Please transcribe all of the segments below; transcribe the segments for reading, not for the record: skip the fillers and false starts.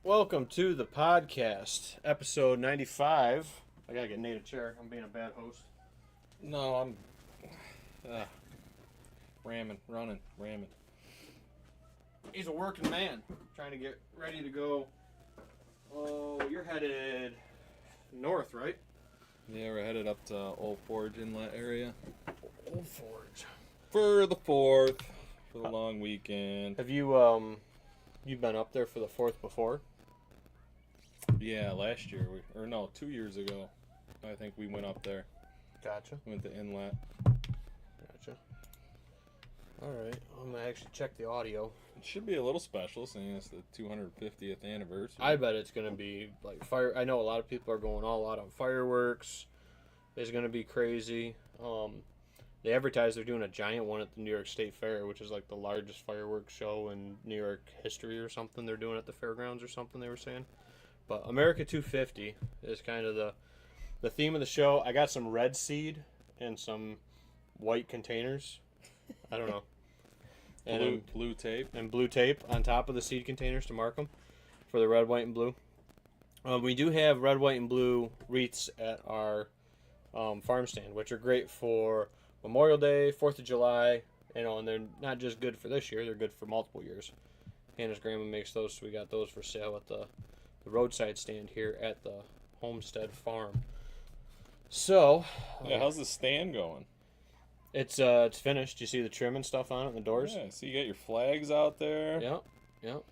welcome to the podcast, episode 95. I gotta get Nate a chair. I'm being a bad host. No, I'm ramming. He's a working man, trying to get ready to go. Oh, you're headed north, right? Yeah, we're headed up to Old Forge Inlet area. Old Forge. For the 4th, for the long weekend. Have you, you've been up there for the 4th before? Yeah, last year, 2 years ago, I think we went up there. Gotcha. Went to Inlet. Gotcha. Alright, I'm gonna actually check the audio. It should be a little special, seeing it's the 250th anniversary. I bet it's gonna be like fire. I know a lot of people are going all out on fireworks. It's gonna be crazy. They advertise they're doing a giant one at the New York State Fair, which is like the largest fireworks show in New York history or something. They're doing at the fairgrounds or something, they were saying. But America 250 is kind of the theme of the show. I got some red seed and some white containers. I don't know. And blue tape. And blue tape on top of the seed containers to mark them for the red, white, and blue. We do have red, white, and blue wreaths at our farm stand, which are great for Memorial Day, 4th of July, and they're not just good for this year, they're good for multiple years. Hannah's grandma makes those, so we got those for sale at the roadside stand here at the Homestead Farm. So, yeah, how's the stand going? It's finished. You see the trim and stuff on it and the doors? Yeah, so you got your flags out there. Yep.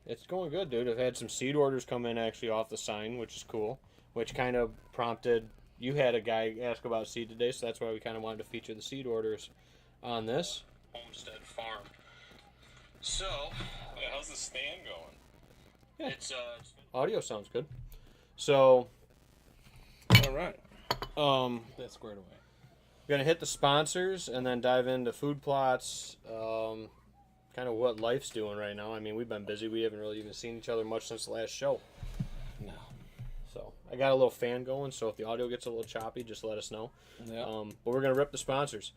It's going good, dude. I've had some seed orders come in actually off the sign, which is cool, which kind of prompted... You had a guy ask about seed today, so that's why we kind of wanted to feature the seed orders on this Homestead Farm. So, yeah, how's the stand going? Yeah, it's audio sounds good. So, all right. That's squared away. We're gonna hit the sponsors and then dive into food plots. Kind of what life's doing right now. I mean, we've been busy. We haven't really even seen each other much since the last show. No. So I got a little fan going, so if the audio gets a little choppy, just let us know. Yeah. But we're going to rip the sponsors.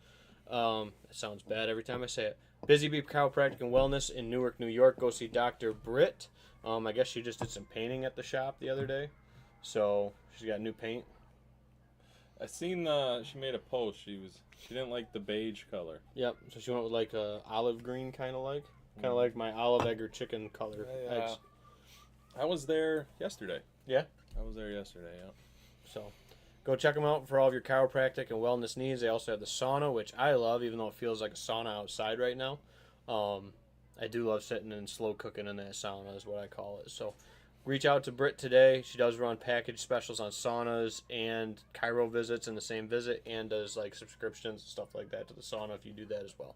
It sounds bad every time I say it. Busy Bee Chiropractic and Wellness in Newark, New York. Go see Dr. Britt. I guess she just did some painting at the shop the other day. So she's got new paint. I seen she made a post. She didn't like the beige color. Yep. So she went with like a olive green kind of like my olive egg or chicken color. Yeah. I was there yesterday. Yeah? I was there yesterday, yeah. So, go check them out for all of your chiropractic and wellness needs. They also have the sauna, which I love, even though it feels like a sauna outside right now. I do love sitting and slow cooking in that sauna is what I call it. So, reach out to Britt today. She does run package specials on saunas and chiro visits in the same visit and does like subscriptions and stuff like that to the sauna if you do that as well.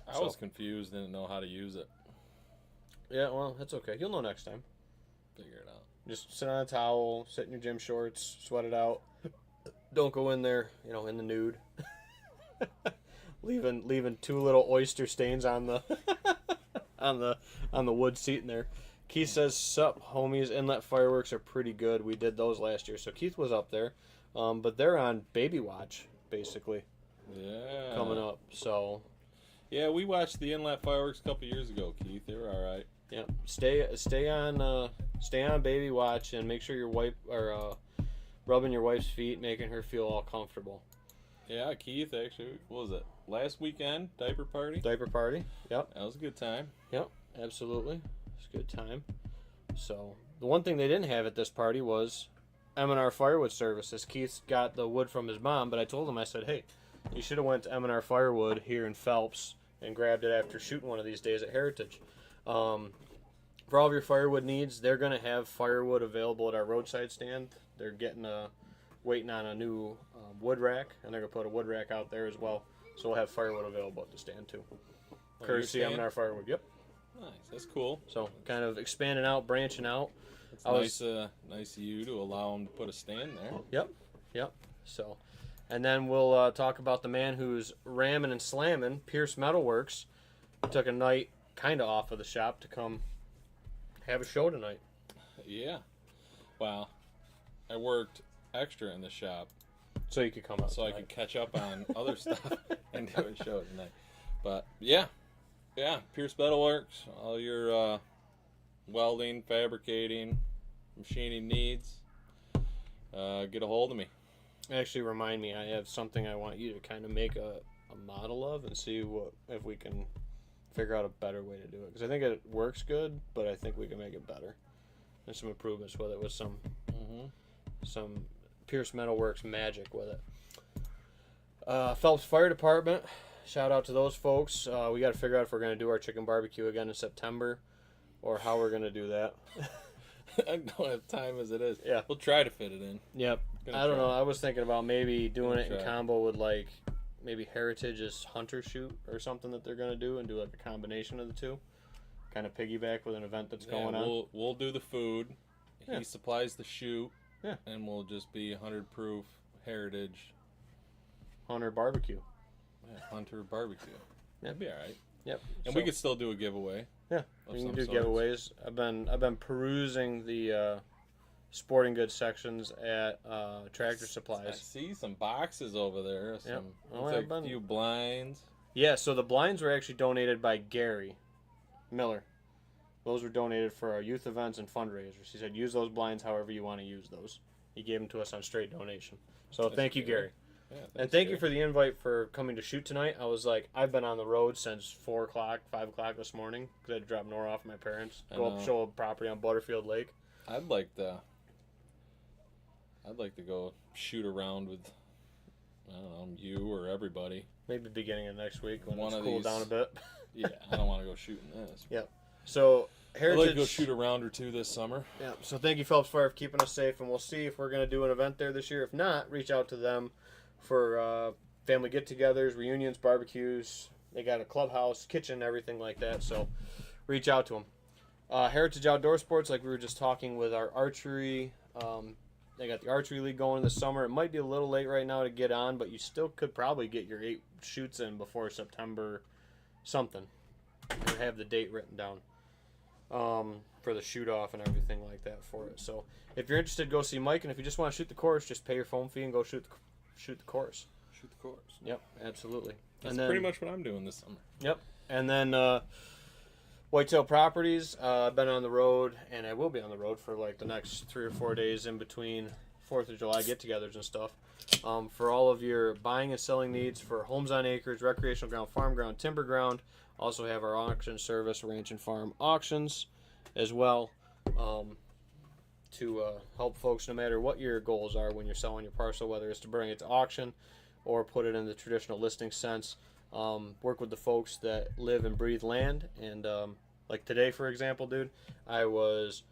I was confused, didn't know how to use it. Yeah, well, that's okay. You'll know next time. Figure it out. Just sit on a towel, sit in your gym shorts, sweat it out. Don't go in there, in the nude. leaving two little oyster stains on the on the wood seat in there. Keith says, "Sup, homies, Inlet fireworks are pretty good. We did those last year." So Keith was up there. But they're on baby watch, basically. Yeah. Coming up. So yeah, we watched the Inlet fireworks a couple years ago, Keith. They were all right. Yeah, stay on baby watch and make sure you're rubbing your wife's feet, making her feel all comfortable. Yeah, Keith, actually, what was it? Last weekend, diaper party? Diaper party, yep. That was a good time. Yep, absolutely. It's a good time. So, the one thing they didn't have at this party was M&R Firewood Services. Keith got the wood from his mom, but I told him, I said, hey, you should have went to M&R Firewood here in Phelps and grabbed it after shooting one of these days at Heritage. For all of your firewood needs, they're going to have firewood available at our roadside stand. They're waiting on a new wood rack, and they're going to put a wood rack out there as well. So we'll have firewood available at the stand too. Courtesy M&R Firewood, yep. Nice, that's cool. So kind of expanding out, branching out. It's nice of you to allow them to put a stand there. Yep. So, and then we'll talk about the man who's ramming and slamming, Pierce Metalworks. Took a night kind of off of the shop to come have a show tonight. Yeah. Wow. I worked extra in the shop. So you could come out so tonight. I could catch up on other stuff and do a show tonight. But, yeah. Yeah, Pierce Metalworks, all your welding, fabricating, machining needs, get a hold of me. Actually, remind me, I have something I want you to kind of make a model of and see if we can figure out a better way to do it. Because I think it works good, but I think we can make it better. There's some improvements with it, with some Pierce Metalworks magic with it. Phelps Fire Department, shout out to those folks. We got to figure out if we're going to do our chicken barbecue again in September or how we're going to do that. I don't have time as it is. Yeah. We'll try to fit it in. Yep. I don't know. I was thinking about maybe doing it in combo with like maybe Heritage's Hunter Shoot or something that they're going to do and do like a combination of the two. Kind of piggyback with an event that's going on. We'll do the food. Yeah. He supplies the shoot. Yeah. And we'll just be 100 proof Heritage. Hunter barbecue. Yeah, Hunter barbecue. That'd be all right. Yep. And we could still do a giveaway. Yeah, we can do giveaways. I've been perusing the sporting goods sections at Tractor Supplies. I see some boxes over there. Some a few blinds. Yeah, so the blinds were actually donated by Gary Miller. Those were donated for our youth events and fundraisers. He said, use those blinds however you want to use those. He gave them to us on straight donation. So thank you, Gary. Yeah, and thank you for the invite for coming to shoot tonight. I was like, I've been on the road since 4 o'clock, 5 o'clock this morning because I had to drop Nora off at my parents, go up show a property on Butterfield Lake. I'd like to go shoot around with, I don't know, you or everybody. Maybe beginning of next week when it's cooled down a bit. Yeah, I don't want to go shooting this. Yep. So Heritage. I'd like to go shoot a round or two this summer. Yeah. So thank you, Phelps Fire, for keeping us safe, and we'll see if we're going to do an event there this year. If not, reach out to them for family get-togethers, reunions, barbecues. They got a clubhouse, kitchen, everything like that. So reach out to them. Heritage Outdoor Sports, like we were just talking with our archery. They got the archery league going this summer. It might be a little late right now to get on, but you still could probably get your 8 shoots in before September something. And have the date written down for the shoot-off and everything like that for it. So if you're interested, go see Mike. And if you just want to shoot the course, just pay your phone fee and go shoot the course. Shoot the course. Yep, absolutely. That's pretty much what I'm doing this summer. Yep. And then Whitetail Properties, I've been on the road, and I will be on the road for like the next 3 or 4 days in between 4th of July get-togethers and stuff. For all of your buying and selling needs for homes on acres, recreational ground, farm ground, timber ground. Also have our auction service, ranch and farm auctions as well, to help folks no matter what your goals are when you're selling your parcel, whether it's to bring it to auction or put it in the traditional listing sense. Work with the folks that live and breathe land. And like today, for example, dude, I was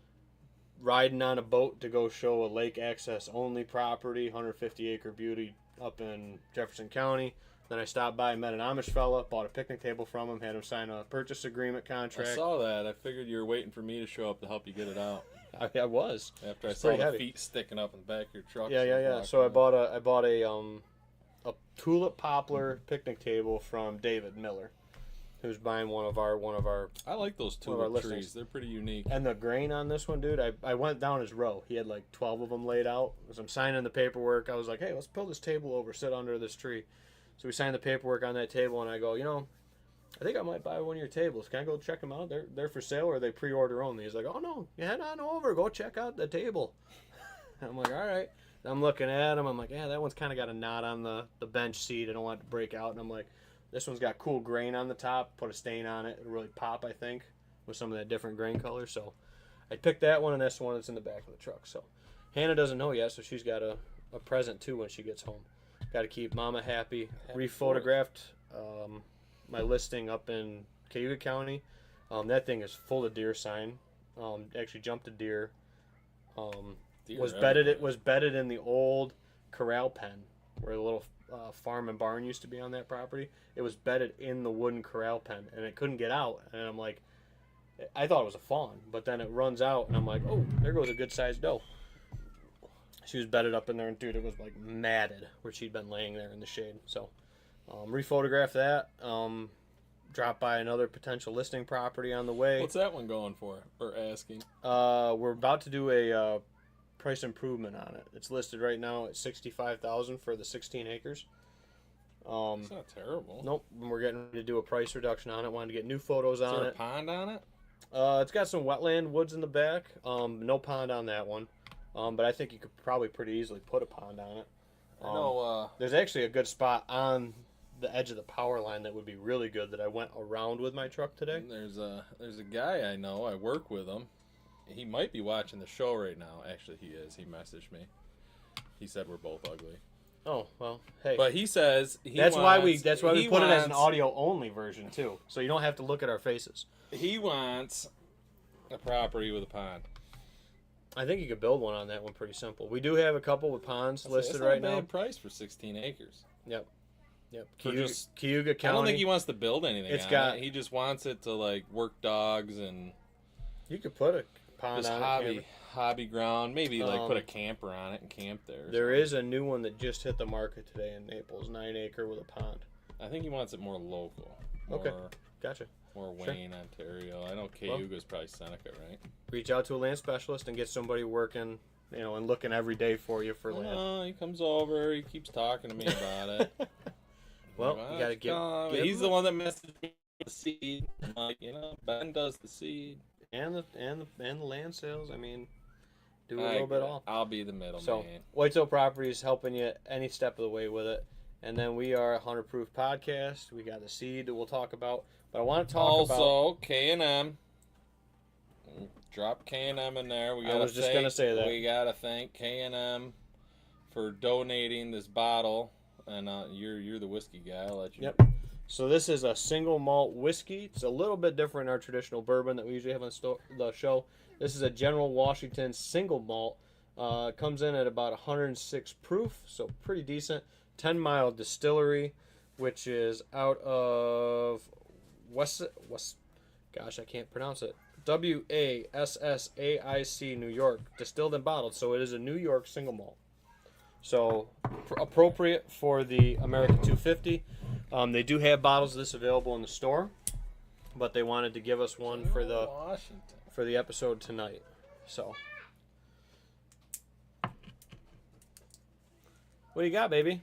riding on a boat to go show a lake access only property, 150 acre beauty up in Jefferson County. Then I stopped by and met an Amish fella, bought a picnic table from him, had him sign a purchase agreement contract. I saw that. I figured you were waiting for me to show up to help you get it out. I was. After I saw the feet sticking up in the back of your truck. Yeah. So I bought a tulip poplar picnic table from David Miller, who's buying one of our. I like those tulip trees. They're pretty unique. And the grain on this one, dude, I went down his row. He had like 12 of them laid out. As I'm signing the paperwork, I was like, hey, let's pull this table over, sit under this tree. So we signed the paperwork on that table, and I go, I think I might buy one of your tables. Can I go check them out? They're for sale, or are they pre-order only? He's like, oh, no, you head on over. Go check out the table. I'm like, all right. I'm looking at them. I'm like, yeah, that one's kind of got a knot on the bench seat. I don't want it to break out. And I'm like, this one's got cool grain on the top. Put a stain on it. It'll really pop, I think, with some of that different grain color. So I picked that one, and that's the one that's in the back of the truck. So Hannah doesn't know yet, so she's got a present, too, when she gets home. Got to keep Mama happy. Rephotographed my listing up in Cayuga County. That thing is full of deer sign. Actually jumped a deer. It was bedded in the old corral pen where the little farm and barn used to be on that property. It was bedded in the wooden corral pen, and it couldn't get out. And I'm like, I thought it was a fawn, but then it runs out, and I'm like, oh, there goes a good-sized doe. She was bedded up in there, and dude, it was like matted where she'd been laying there in the shade. So, rephotographed that. Dropped by another potential listing property on the way. What's that one going for, or asking? We're about to do a price improvement on it. It's listed right now at $65,000 for the 16 acres. It's not terrible. Nope. We're getting ready to do a price reduction on it. Wanted to get new photos on it. Is there a pond on it? It's got some wetland woods in the back. No pond on that one. But I think you could probably pretty easily put a pond on it. I know. There's actually a good spot on the edge of the power line that would be really good that I went around with my truck today. There's a guy I know. I work with him. He might be watching the show right now. Actually, he is. He messaged me. He said we're both ugly. Oh well, hey. But he says that's why we put it as an audio only version too, so you don't have to look at our faces. He wants a property with a pond. I think you could build one on that one pretty simple. We do have a couple with ponds listed right now. That's a bad price for 16 acres. Yep. I Cayuga County. don't think he wants to build anything on it. He just wants it to like work dogs and. You could put a pond on it. Hobby ground, maybe like put a camper on it and camp there. There is a new one that just hit the market today in Naples, 9 acre with a pond. I think he wants it more local. Okay, gotcha. More Wayne, Ontario. I know Cayuga's probably Seneca, right? Reach out to a land specialist and get somebody working, and looking every day for you for land. Oh, he comes over. He keeps talking to me about it. Well, you gotta get. He's the one that messaged me the seed. I'm like, Ben does the seed and the land sales. I mean. Do a little bit all. I'll be the middleman. So, Whitetail Properties helping you any step of the way with it. And then we are a 100 Proof Podcast. We got the seed that we'll talk about. But I want to talk about... Also, K&M. Drop K&M in there. I was just going to say that. We got to thank K&M for donating this bottle. And you're the whiskey guy. I'll let you... Yep. So this is a single malt whiskey. It's a little bit different than our traditional bourbon that we usually have on the show. This is a General Washington single malt. Comes in at about 106 proof, so pretty decent. 10 Mile Distillery, which is out of West. Gosh, I can't pronounce it. WASSAIC, New York, distilled and bottled. So it is a New York single malt. So appropriate for the American 250. They do have bottles of this available in the store, but they wanted to give us one for the episode tonight. So, what do you got, baby?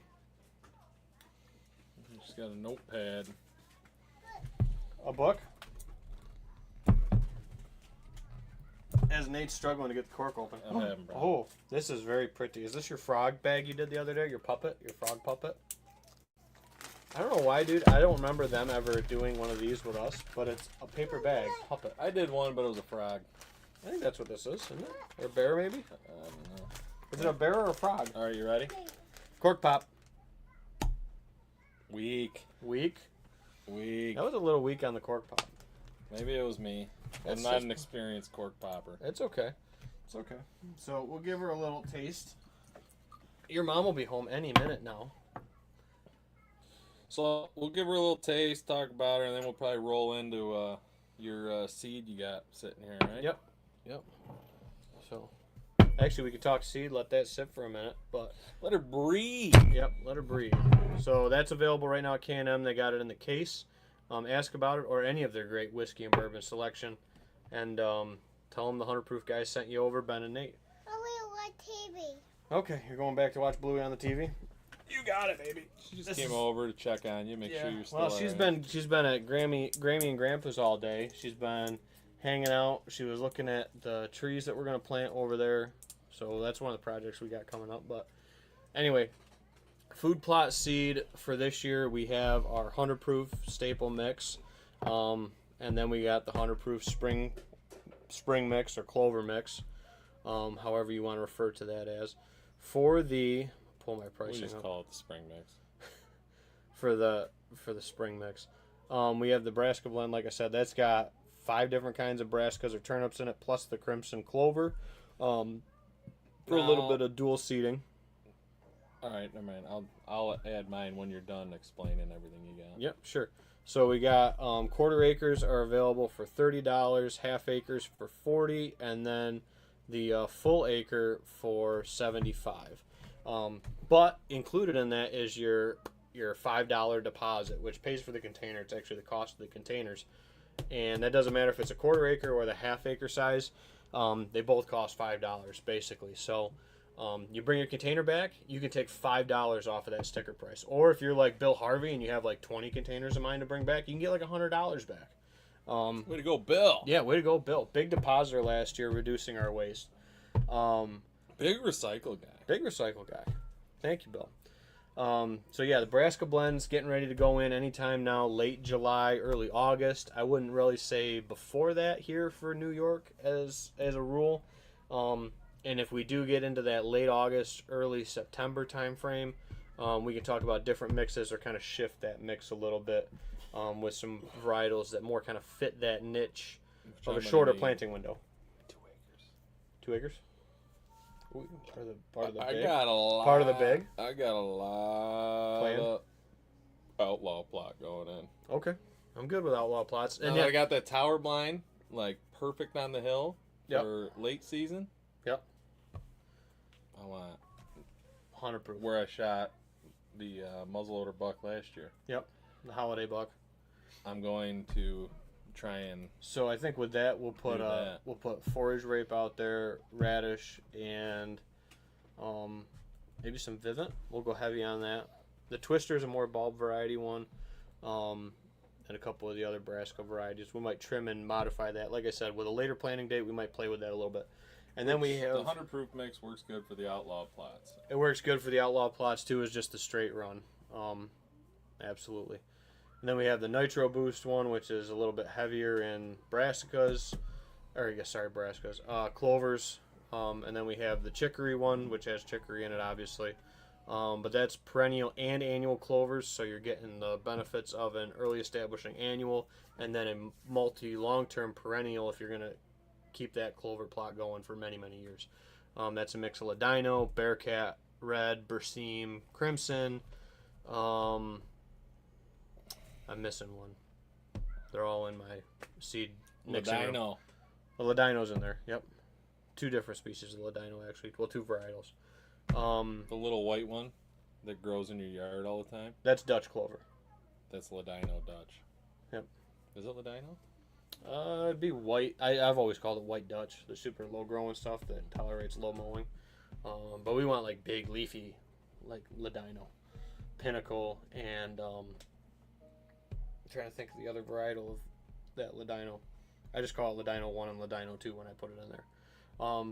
Just got a notepad. A book? As Nate's struggling to get the cork open. I'm having problems. Oh, this is very pretty. Is this your frog bag you did the other day? Your puppet? Your frog puppet? I don't know why, dude. I don't remember them ever doing one of these with us, but it's a paper bag puppet. I did one, but it was a frog. I think that's what this is, isn't it? Or a bear, maybe? I don't know. Is it a bear or a frog? All right, you ready? Cork pop. Weak. Weak? Weak. That was a little weak on the cork pop. Maybe it was me. I'm not an experienced cork popper. It's okay. It's okay. So we'll give her a little taste. Your mom will be home any minute now. So we'll give her a little taste, talk about her, and then we'll probably roll into your seed you got sitting here, right? Yep. So, actually, we could talk seed, let that sit for a minute, but... Let her breathe. Yep, let her breathe. So that's available right now at K&M. They got it in the case. Ask about it or any of their great whiskey and bourbon selection. And tell them the 100 Proof guys sent you over, Ben and Nate. Oh, we watch TV. Okay, you're going back to watch Bluey on the TV? You got it, baby. She just came over to check on you, make sure you're still Well, she's been at Grammy and Grandpa's all day. She's been hanging out. She was looking at the trees that we're going to plant over there. So that's one of the projects we got coming up. But anyway, food plot seed for this year, we have our 100 Proof staple mix. And then we got the 100 Proof spring mix or clover mix. However you want to refer to that as. For the... Pull my pricing up. We just up. call it the spring mix. for the spring mix. We have the brassica blend, like I said, that's got 5 different kinds of brassicas or turnips in it, plus the crimson clover. For a little bit of dual seeding. All right, never mind. I'll add mine when you're done explaining everything you got. Yep, sure. So we got quarter acres are available for $30, half acres for $40, and then the full acre for $75. But included in that is your $5 deposit, which pays for the container. It's actually the cost of the containers. And that doesn't matter if it's a quarter acre or the half acre size. They both cost $5 basically. So you bring your container back, you can take $5 off of that sticker price. Or if you're like Bill Harvey and you have like 20 containers of mine to bring back, you can get like $100 back. Way to go, Bill. Yeah, way to go, Bill. Big depositor last year, reducing our waste. Big recycle guy. Big recycle guy. Thank you, Bill. So yeah, the Nebraska blend's getting ready to go in anytime now, late July, early August. I wouldn't really say before that here for New York as a rule. And if we do get into that late August, early September time frame, we can talk about different mixes or kind of shift that mix a little bit with some varietals that more kind of fit that niche of a shorter planting window. 2 acres. 2 acres? Ooh, part of the big. I got a lot. Part of the big. I got a lot Plan? of outlaw plot going in. Okay, I'm good with outlaw plots. And And I got that tower blind, like perfect on the hill Yep. for late season. Yep. I want 100 proof. where I shot the muzzleloader buck last year. Yep, the holiday buck. I'm going to try and So I think with that we'll put Do that. we'll put forage rape out there, radish, and maybe some Vivint. We'll go heavy on that. The Twister is a more bulb variety one, and a couple of the other Nebraska varieties. We might trim and modify that. Like I said, with a later planting date, we might play with that a little bit. And then we have the 100 proof mix works good for the outlaw plots. it works good for the outlaw plots too. Is just the straight run, absolutely. And then we have the Nitro Boost one, which is a little bit heavier in brassicas, clovers. And then we have the chicory one, which has chicory in it, obviously. But that's perennial and annual clovers, so you're getting the benefits of an early establishing annual and then a long-term perennial if you're going to keep that clover plot going for many, many years. That's a mix of Ladino, Bearcat, Red, Berseem, Crimson. I'm missing one. They're all in my seed mixing room. Ladino. The Ladino's in there. Yep. 2 different species of Ladino, actually. Well, 2 varietals. The little white one that grows in your yard all the time. That's Dutch clover. That's Ladino Dutch. Yep. Is it Ladino? It'd be white. I've always called it white Dutch. The super low growing stuff that tolerates low mowing. But we want like big leafy, like Ladino, Pinnacle, and I'm trying to think of the other varietal of that Ladino. I just call it Ladino 1 and Ladino 2 when I put it in there.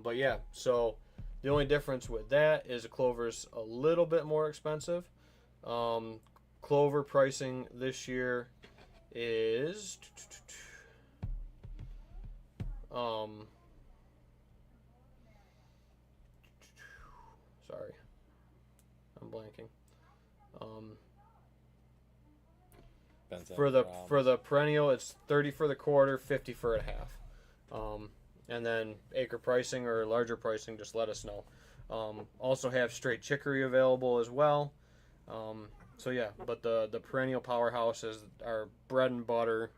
But yeah, so the only difference with that is the clover's a little bit more expensive. Clover pricing this year is sorry, I'm blanking. For the perennial, it's 30 for the quarter, 50 for a half. And then acre pricing or larger pricing, just let us know. Also have straight chicory available as well. So yeah, but the perennial powerhouse is our bread and butter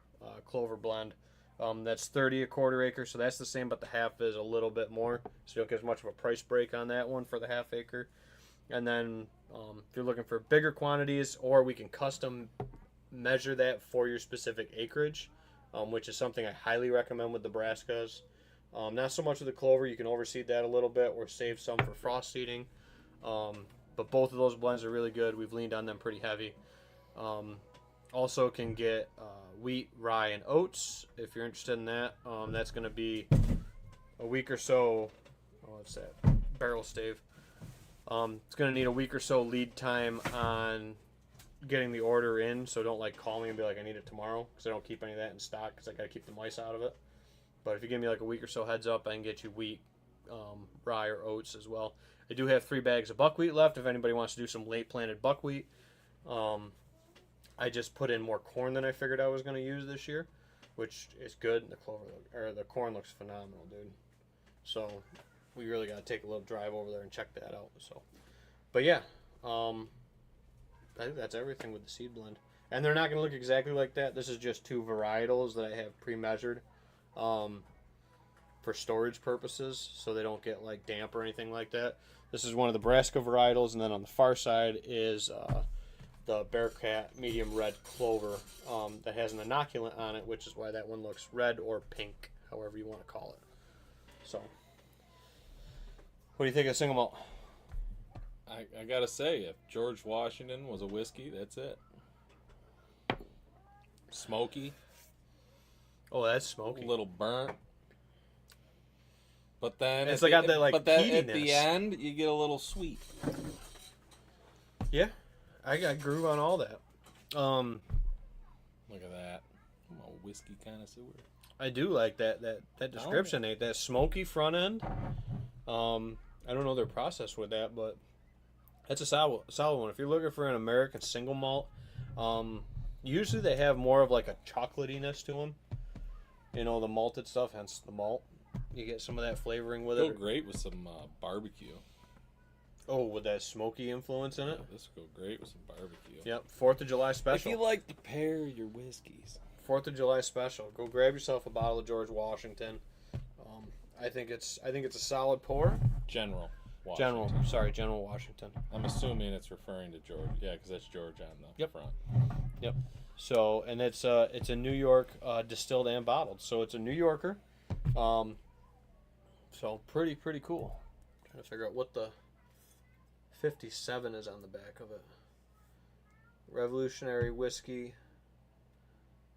clover blend. That's 30 a quarter acre, so that's the same, but the half is a little bit more, so you don't get as much of a price break on that one for the half acre. And then if you're looking for bigger quantities, or we can custom measure that for your specific acreage, which is something I highly recommend with the Nebraskas. Not so much with the clover, you can overseed that a little bit or save some for frost seeding. But both of those blends are really good. We've leaned on them pretty heavy. Also can get wheat, rye, and oats if you're interested in that. That's going to be a week or so. Oh, what's that? Barrel stave. It's going to need a week or so lead time on getting the order in, so don't like call me and be like I need it tomorrow, because I don't keep any of that in stock because I got to keep the mice out of it. But if you give me like a week or so heads up, I can get you wheat, rye, or oats as well. I do have 3 bags of buckwheat left if anybody wants to do some late planted buckwheat. I just put in more corn than I figured I was going to use this year, which is good. The corn looks phenomenal, dude. So we really got to take a little drive over there and check that out. So, but yeah, I think that's everything with the seed blend. And they're not going to look exactly like that. This is just 2 varietals that I have pre-measured for storage purposes, so they don't get like damp or anything like that. This is one of the Nebraska varietals, and then on the far side is the Bearcat medium red clover that has an inoculant on it, which is why that one looks red or pink, however you want to call it. So, what do you think of single malt? I gotta say, if George Washington was a whiskey, that's it. Smoky. Oh, that's smoky. A little burnt. But then It's got that like at the peatiness. end you get a little sweet. Yeah, I got groove on all that. Look at that. I'm a whiskey connoisseur. I do like that description, Nate. That smoky front end. I don't know their process with that, but that's a solid one. If you're looking for an American single malt, usually they have more of like a chocolatiness to them. You know, the malted stuff, hence the malt. You get some of that flavoring with Go it. great with some barbecue. Oh, with that smoky influence in it? Yeah, this would go great with some barbecue. Yep, 4th of July special. If you like to pair your whiskeys. 4th of July special. Go grab yourself a bottle of George Washington. I think it's a solid pour. General Washington. General Washington. I'm assuming it's referring to George. Yeah, because that's George on the front. Yep. So, and it's a New York distilled and bottled. So it's a New Yorker. So pretty cool. Trying to figure out what the 57 is on the back of it. Revolutionary whiskey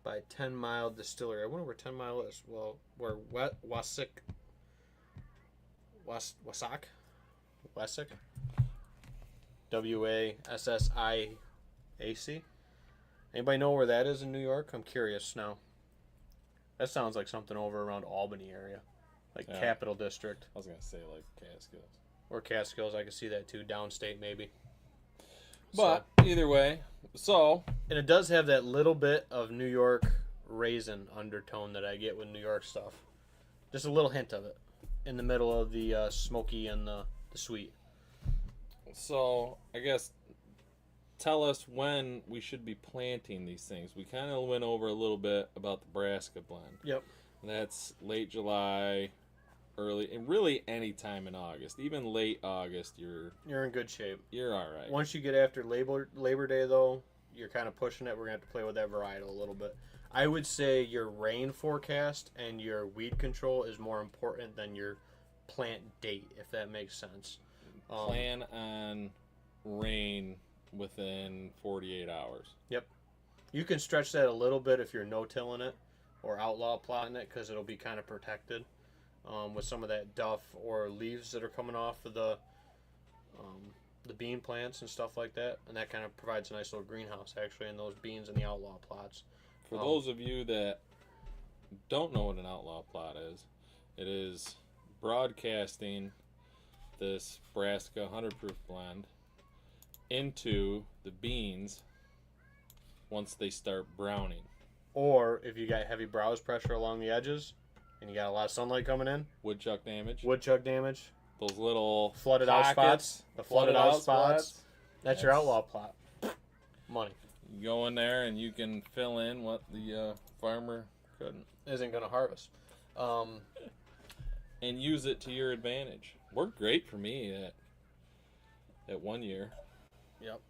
by 10 Mile Distillery. I wonder where 10 Mile is. Well, where Wasak. Wassiac. Anybody know where that is in New York? I'm curious now. That sounds like something over around Albany area. Like Capital District. I was going to say like Catskills. Or Catskills, I could see that too. Downstate maybe. But either way, and it does have that little bit of New York raisin undertone that I get with New York stuff. Just a little hint of it in the middle of the smoky and the sweet. So I guess tell us when we should be planting these things. We kind of went over a little bit about the Brassica blend. Yep. That's late July, early, and really any time in August. Even late August, you're in good shape. You're all right. Once you get after Labor Day, though, you're kind of pushing it. We're going to have to play with that varietal a little bit. I would say your rain forecast and your weed control is more important than your plant date, if that makes sense. Plan on rain within 48 hours. Yep. You can stretch that a little bit if you're no-tilling it or outlaw plotting it, because it'll be kind of protected with some of that duff or leaves that are coming off of the bean plants and stuff like that. And that kind of provides a nice little greenhouse, actually, in those beans and the outlaw plots. For those of you that don't know what an outlaw plot is, it is broadcasting this Brassica 100 proof blend into the beans once they start browning. Or if you got heavy browse pressure along the edges and you got a lot of sunlight coming in. Woodchuck damage. Those little flooded out spots. The flooded out spots. That's your outlaw plot. Money. You go in there and you can fill in what the farmer isn't going to harvest. And use it to your advantage. Worked great for me at 1 year. Yep.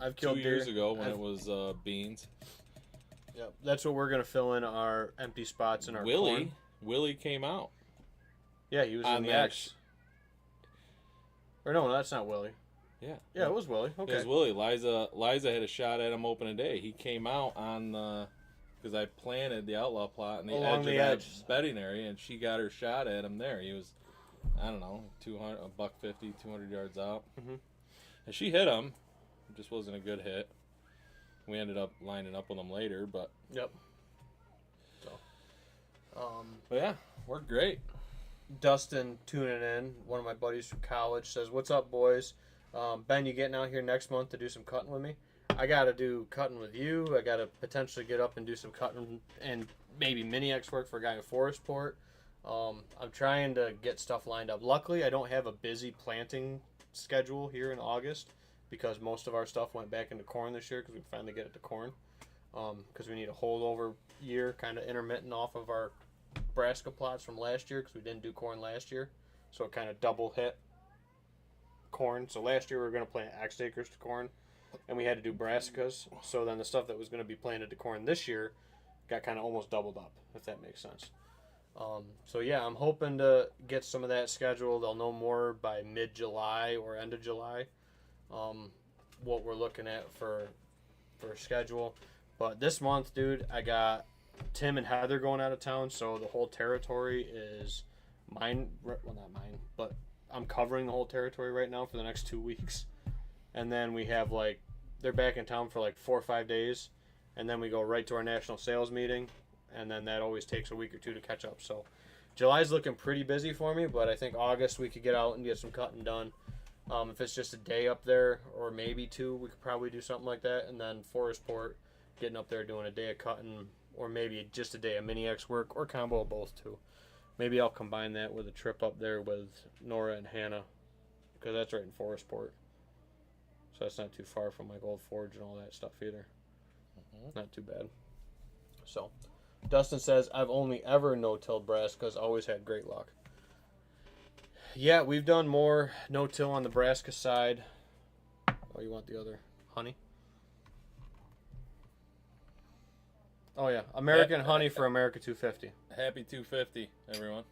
I've killed 2 years ago when it was beans. Yep. That's what we're going to fill in our empty spots in our corn. Willie came out. Yeah, he was in the X. Or no, that's not Willie. Yeah. Yeah, it was Willie. Okay. It was Willie. Liza had a shot at him opening day. He came out on the... Because I planted the outlaw plot in the edge of that bedding area, and she got her shot at him there. He was, I don't know, $150, 200 yards out. Mm-hmm. And she hit him. It just wasn't a good hit. We ended up lining up with him later, but... Yep. So, but yeah, worked great. Dustin tuning in, one of my buddies from college, says, "What's up, boys? Ben, you getting out here next month to do some cutting with me?" I got to do cutting with you. I got to potentially get up and do some cutting and maybe mini X work for a guy in Forestport. I'm trying to get stuff lined up. Luckily, I don't have a busy planting schedule here in August because most of our stuff went back into corn this year because we finally get it to corn. Because we need a holdover year, kind of intermittent off of our Brassica plots from last year because we didn't do corn last year. So it kind of double hit corn. So last year we were going to plant X acres to corn. And we had to do brassicas, so then the stuff that was going to be planted to corn this year got kind of almost doubled up, if that makes sense. So yeah, I'm hoping to get some of that scheduled. I'll know more by mid-July or end of July what we're looking at for schedule. But this month, dude, I got Tim and Heather going out of town, so the whole territory is mine. Well, not mine, but I'm covering the whole territory right now for the next 2 weeks. And then we have they're back in town for 4 or 5 days, and then we go right to our national sales meeting, and then that always takes a week or two to catch up. So July's looking pretty busy for me, but I think August we could get out and get some cutting done. If it's just a day up there, or maybe 2, we could probably do something like that. And then Forestport, getting up there doing a day of cutting, or maybe just a day of mini X work, or combo of both too. Maybe I'll combine that with a trip up there with Nora and Hannah, because that's right in Forestport. So that's not too far from Old Forge and all that stuff either. Not too bad. So, Dustin says, I've only ever no-tilled Brassicas, always had great luck. Yeah, we've done more no-till on the Brassica side. Oh, you want the other honey? Oh, yeah. American honey for America 250. Happy 250, everyone.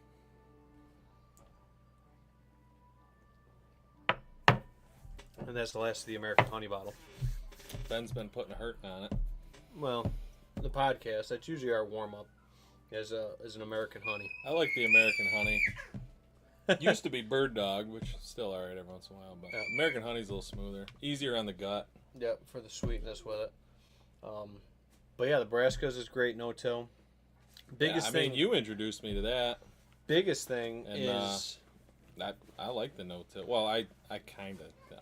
And that's the last of the American honey bottle. Ben's been putting a hurt on it. Well, the podcast, that's usually our warm-up, is an American honey. I like the American honey. Used to be Bird Dog, which is still alright every once in a while, but Yeah. American honey's a little smoother. Easier on the gut. Yep, for the sweetness with it. But yeah, the Brassicas is great no-till. Biggest thing. You introduced me to that. Biggest thing And, is I like the no-till. Well, I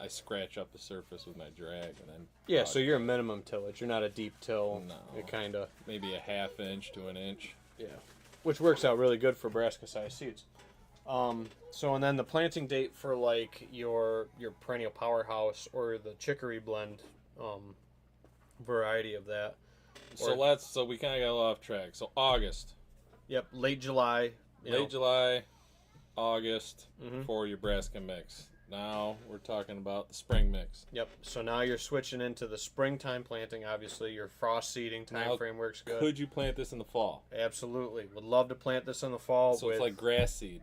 scratch up the surface with my drag and then. yeah. So you're a minimum tillage. You're not a deep till. No. It kind of Maybe a ½ inch to an inch. yeah, which works out really good for Brassica size seeds. So and then the planting date for your perennial powerhouse or the chicory blend, variety of that. So we kind of got a little off track. So August. Yep, late July. July, August Mm-hmm. for your Brassica mix. Now we're talking about the spring mix. Yep. So now you're switching into the springtime planting. Obviously, your frost seeding time frame works good. Could you plant this in the fall? Absolutely, would love to plant this in the fall. So it's like grass seed.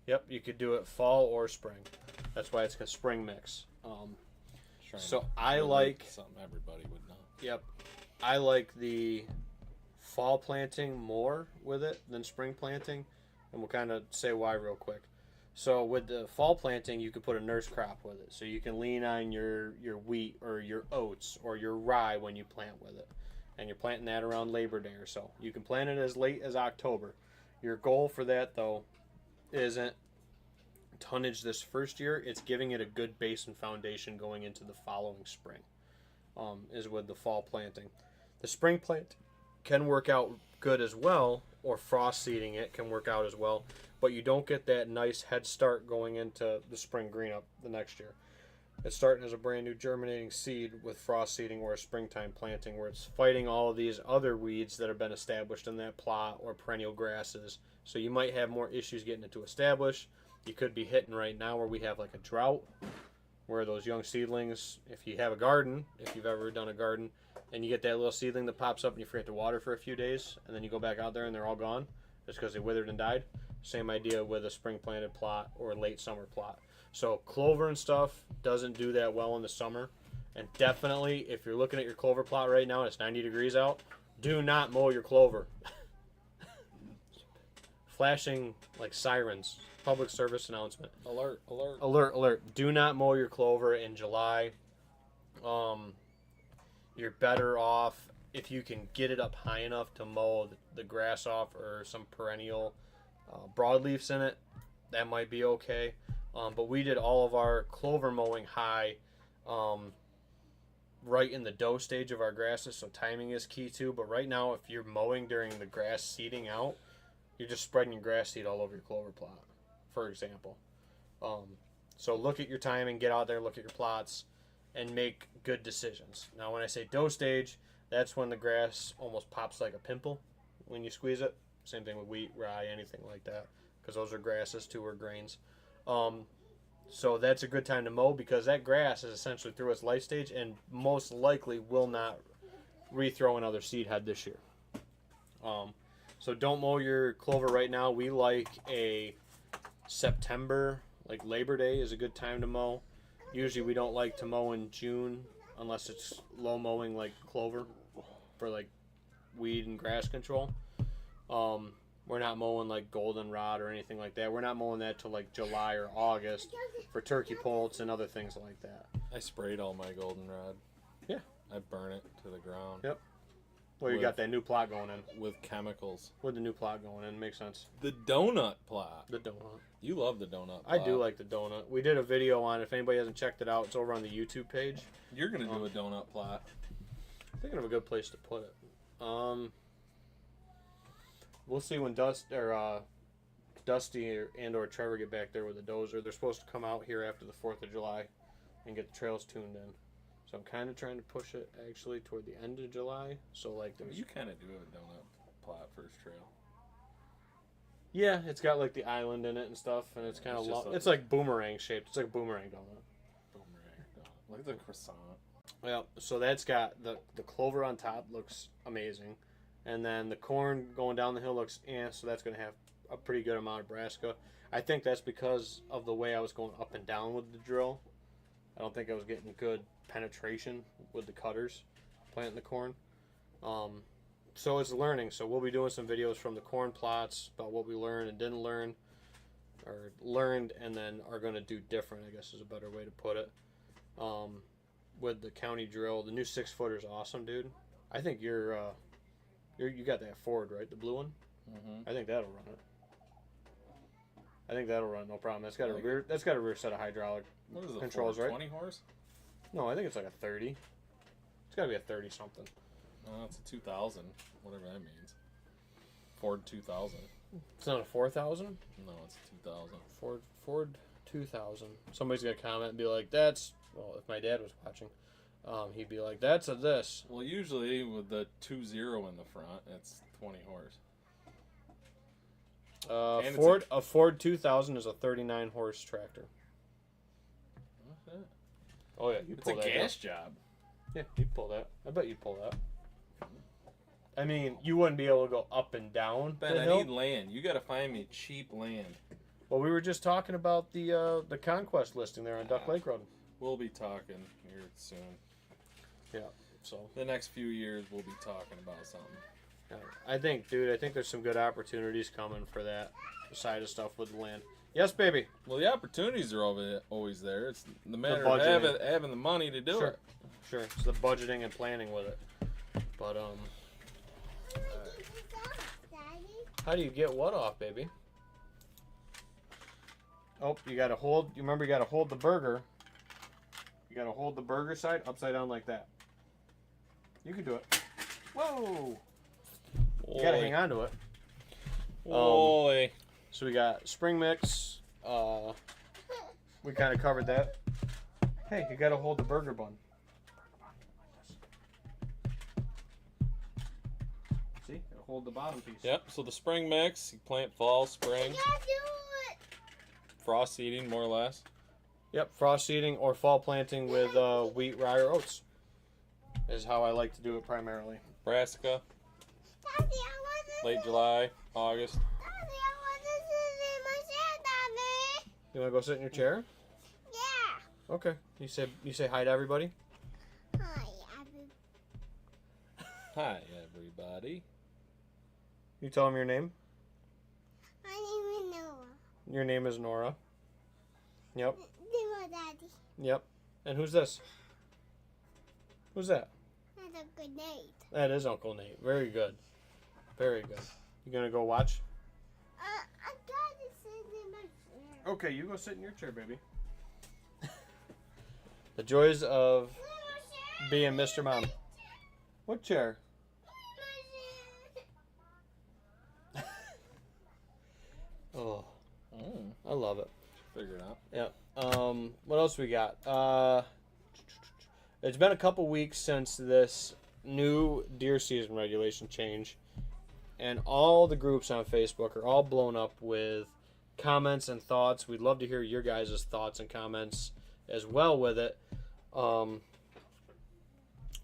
Yep, you could do it fall or spring. That's why it's a spring mix. So I like something everybody would know. Yep, I like the fall planting more with it than spring planting, and we'll kind of say why real quick. So with the fall planting, you could put a nurse crop with it, so you can lean on your wheat or your oats or your rye when you plant with it, and you're planting that around Labor Day or so. You can plant it as late as October. Your goal for that though isn't tonnage this first year, it's giving it a good base and foundation going into the following spring, is with the fall planting. The spring plant can work out good as well, or frost seeding it can work out as well, but you don't get that nice head start going into the spring green up the next year. It's starting as a brand new germinating seed with frost seeding or a springtime planting where it's fighting all of these other weeds that have been established in that plot or perennial grasses. So you might have more issues getting it to establish. You could be hitting right now where we have a drought, where those young seedlings, if you have a garden, if you've ever done a garden, and you get that little seedling that pops up and you forget to water for a few days, and then you go back out there and they're all gone, just because they withered and died. Same idea with a spring planted plot or late summer plot. So clover and stuff doesn't do that well in the summer. And definitely, if you're looking at your clover plot right now and it's 90 degrees out, do not mow your clover. Flashing like sirens. Public service announcement. Alert, alert. Alert, alert. Do not mow your clover in July. You're better off if you can get it up high enough to mow the grass off or some perennial broadleafs in it. That might be okay. But we did all of our clover mowing high right in the dough stage of our grasses, so timing is key too. But right now, if you're mowing during the grass seeding out, you're just spreading your grass seed all over your clover plot, for example. So look at your timing, get out there, look at your plots, and make good decisions. Now, when I say dough stage, that's when the grass almost pops like a pimple when you squeeze it. Same thing with wheat, rye, anything like that, because those are grasses too, or grains. So that's a good time to mow because that grass is essentially through its life stage and most likely will not rethrow another seed head this year. So don't mow your clover right now. We like a September, like Labor Day is a good time to mow. Usually we don't like to mow in June unless it's low mowing like clover for like weed and grass control. We're not mowing like goldenrod or anything like that. We're not mowing that till like July or August for turkey poults and other things like that. I sprayed all my goldenrod. Yeah. I burn it to the ground. Yep. Well, you got that new plot going in. With chemicals. With the new plot going in, makes sense. The donut plot. The donut. You love the donut plot. I do like the donut. We did a video on it. If anybody hasn't checked it out, it's over on the YouTube page. You're going to do a donut plot. I'm thinking of a good place to put it. We'll see when Dusty or Trevor get back there with the dozer. They're supposed to come out here after the 4th of July and get the trails tuned in. So I'm kind of trying to push it actually toward the end of July. So like there's... You kind of do a donut plot first trail. Yeah, it's got like the island in it and stuff, and it's kind of long. It's like boomerang shaped. It's like a boomerang donut. Boomerang donut. Like the croissant. Yeah, so that's got the clover on top looks amazing. And then the corn going down the hill looks so that's going to have a pretty good amount of brassica. I think that's because of the way I was going up and down with the drill. I don't think I was getting good penetration with the cutters planting the corn. So it's learning. So we'll be doing some videos from the corn plots about what we learned and didn't learn, or learned and then are going to do different, I guess is a better way to put it. With the county drill, the new 6-footer is awesome, dude. I think you got that Ford, right? The blue one? Mm-hmm. I think that'll run it. I think that'll run no problem. That's got a rear set of hydraulic what is it, controls, Ford, right? 20 horse? No, I think it's like a 30. It's got to be a 30 something. No, it's a 2000, whatever that means. Ford 2000. It's not a 4000? No, it's a 2000. Ford 2000. Somebody's gonna comment and be like, "That's well." If my dad was watching, he'd be like, "That's a this." Well, usually with the 20 in the front, it's 20 horse. A Ford 2000 is a 39 horse tractor. What's that? Oh yeah, you It's pull a that gas up. job. Yeah, you'd pull that. I bet you'd pull that. I mean, you wouldn't be able to go up and down Ben, the I hill. need land. You got to find me cheap land. Well, we were just talking about the Conquest listing there on Duck Lake Road. We'll be talking here soon. Yeah, so The next few years, we'll be talking about something. I think there's some good opportunities coming for that side of stuff with the land. Yes, baby. Well, the opportunities are always there. It's the matter of budgeting. having the money to do it. Sure. It's the budgeting and planning with it. But how do you get what off, baby? Oh, you gotta hold. You remember, you gotta hold the burger. You gotta hold the burger side upside down like that. You can do it. Whoa! You gotta hang on to it. Boy. So we got spring mix. We kind of covered that. Hey, you gotta hold the burger bun. See, gotta hold the bottom piece. Yep. So the spring mix, you plant fall, spring, frost seeding, more or less. Yep, frost seeding or fall planting with wheat, rye, or oats is how I like to do it primarily. Brassica, late July, August. You wanna go sit in your chair? Yeah. Okay. You say hi to everybody. Hi, everybody. You tell them your name. My name is Noah. Your name is Nora. Yep. Daddy. Yep. And who's this? Who's that? That's a good name. That is Uncle Nate. Very good. Very good. You gonna go watch? I gotta sit in my chair. Okay, you go sit in your chair, baby. The joys of being Mr. Mom. What chair? Oh, I love it. Figure it out. Yeah. What else we got? It's been a couple weeks since this new deer season regulation change, and all the groups on Facebook are all blown up with comments and thoughts. We'd love to hear your guys' thoughts and comments as well with it.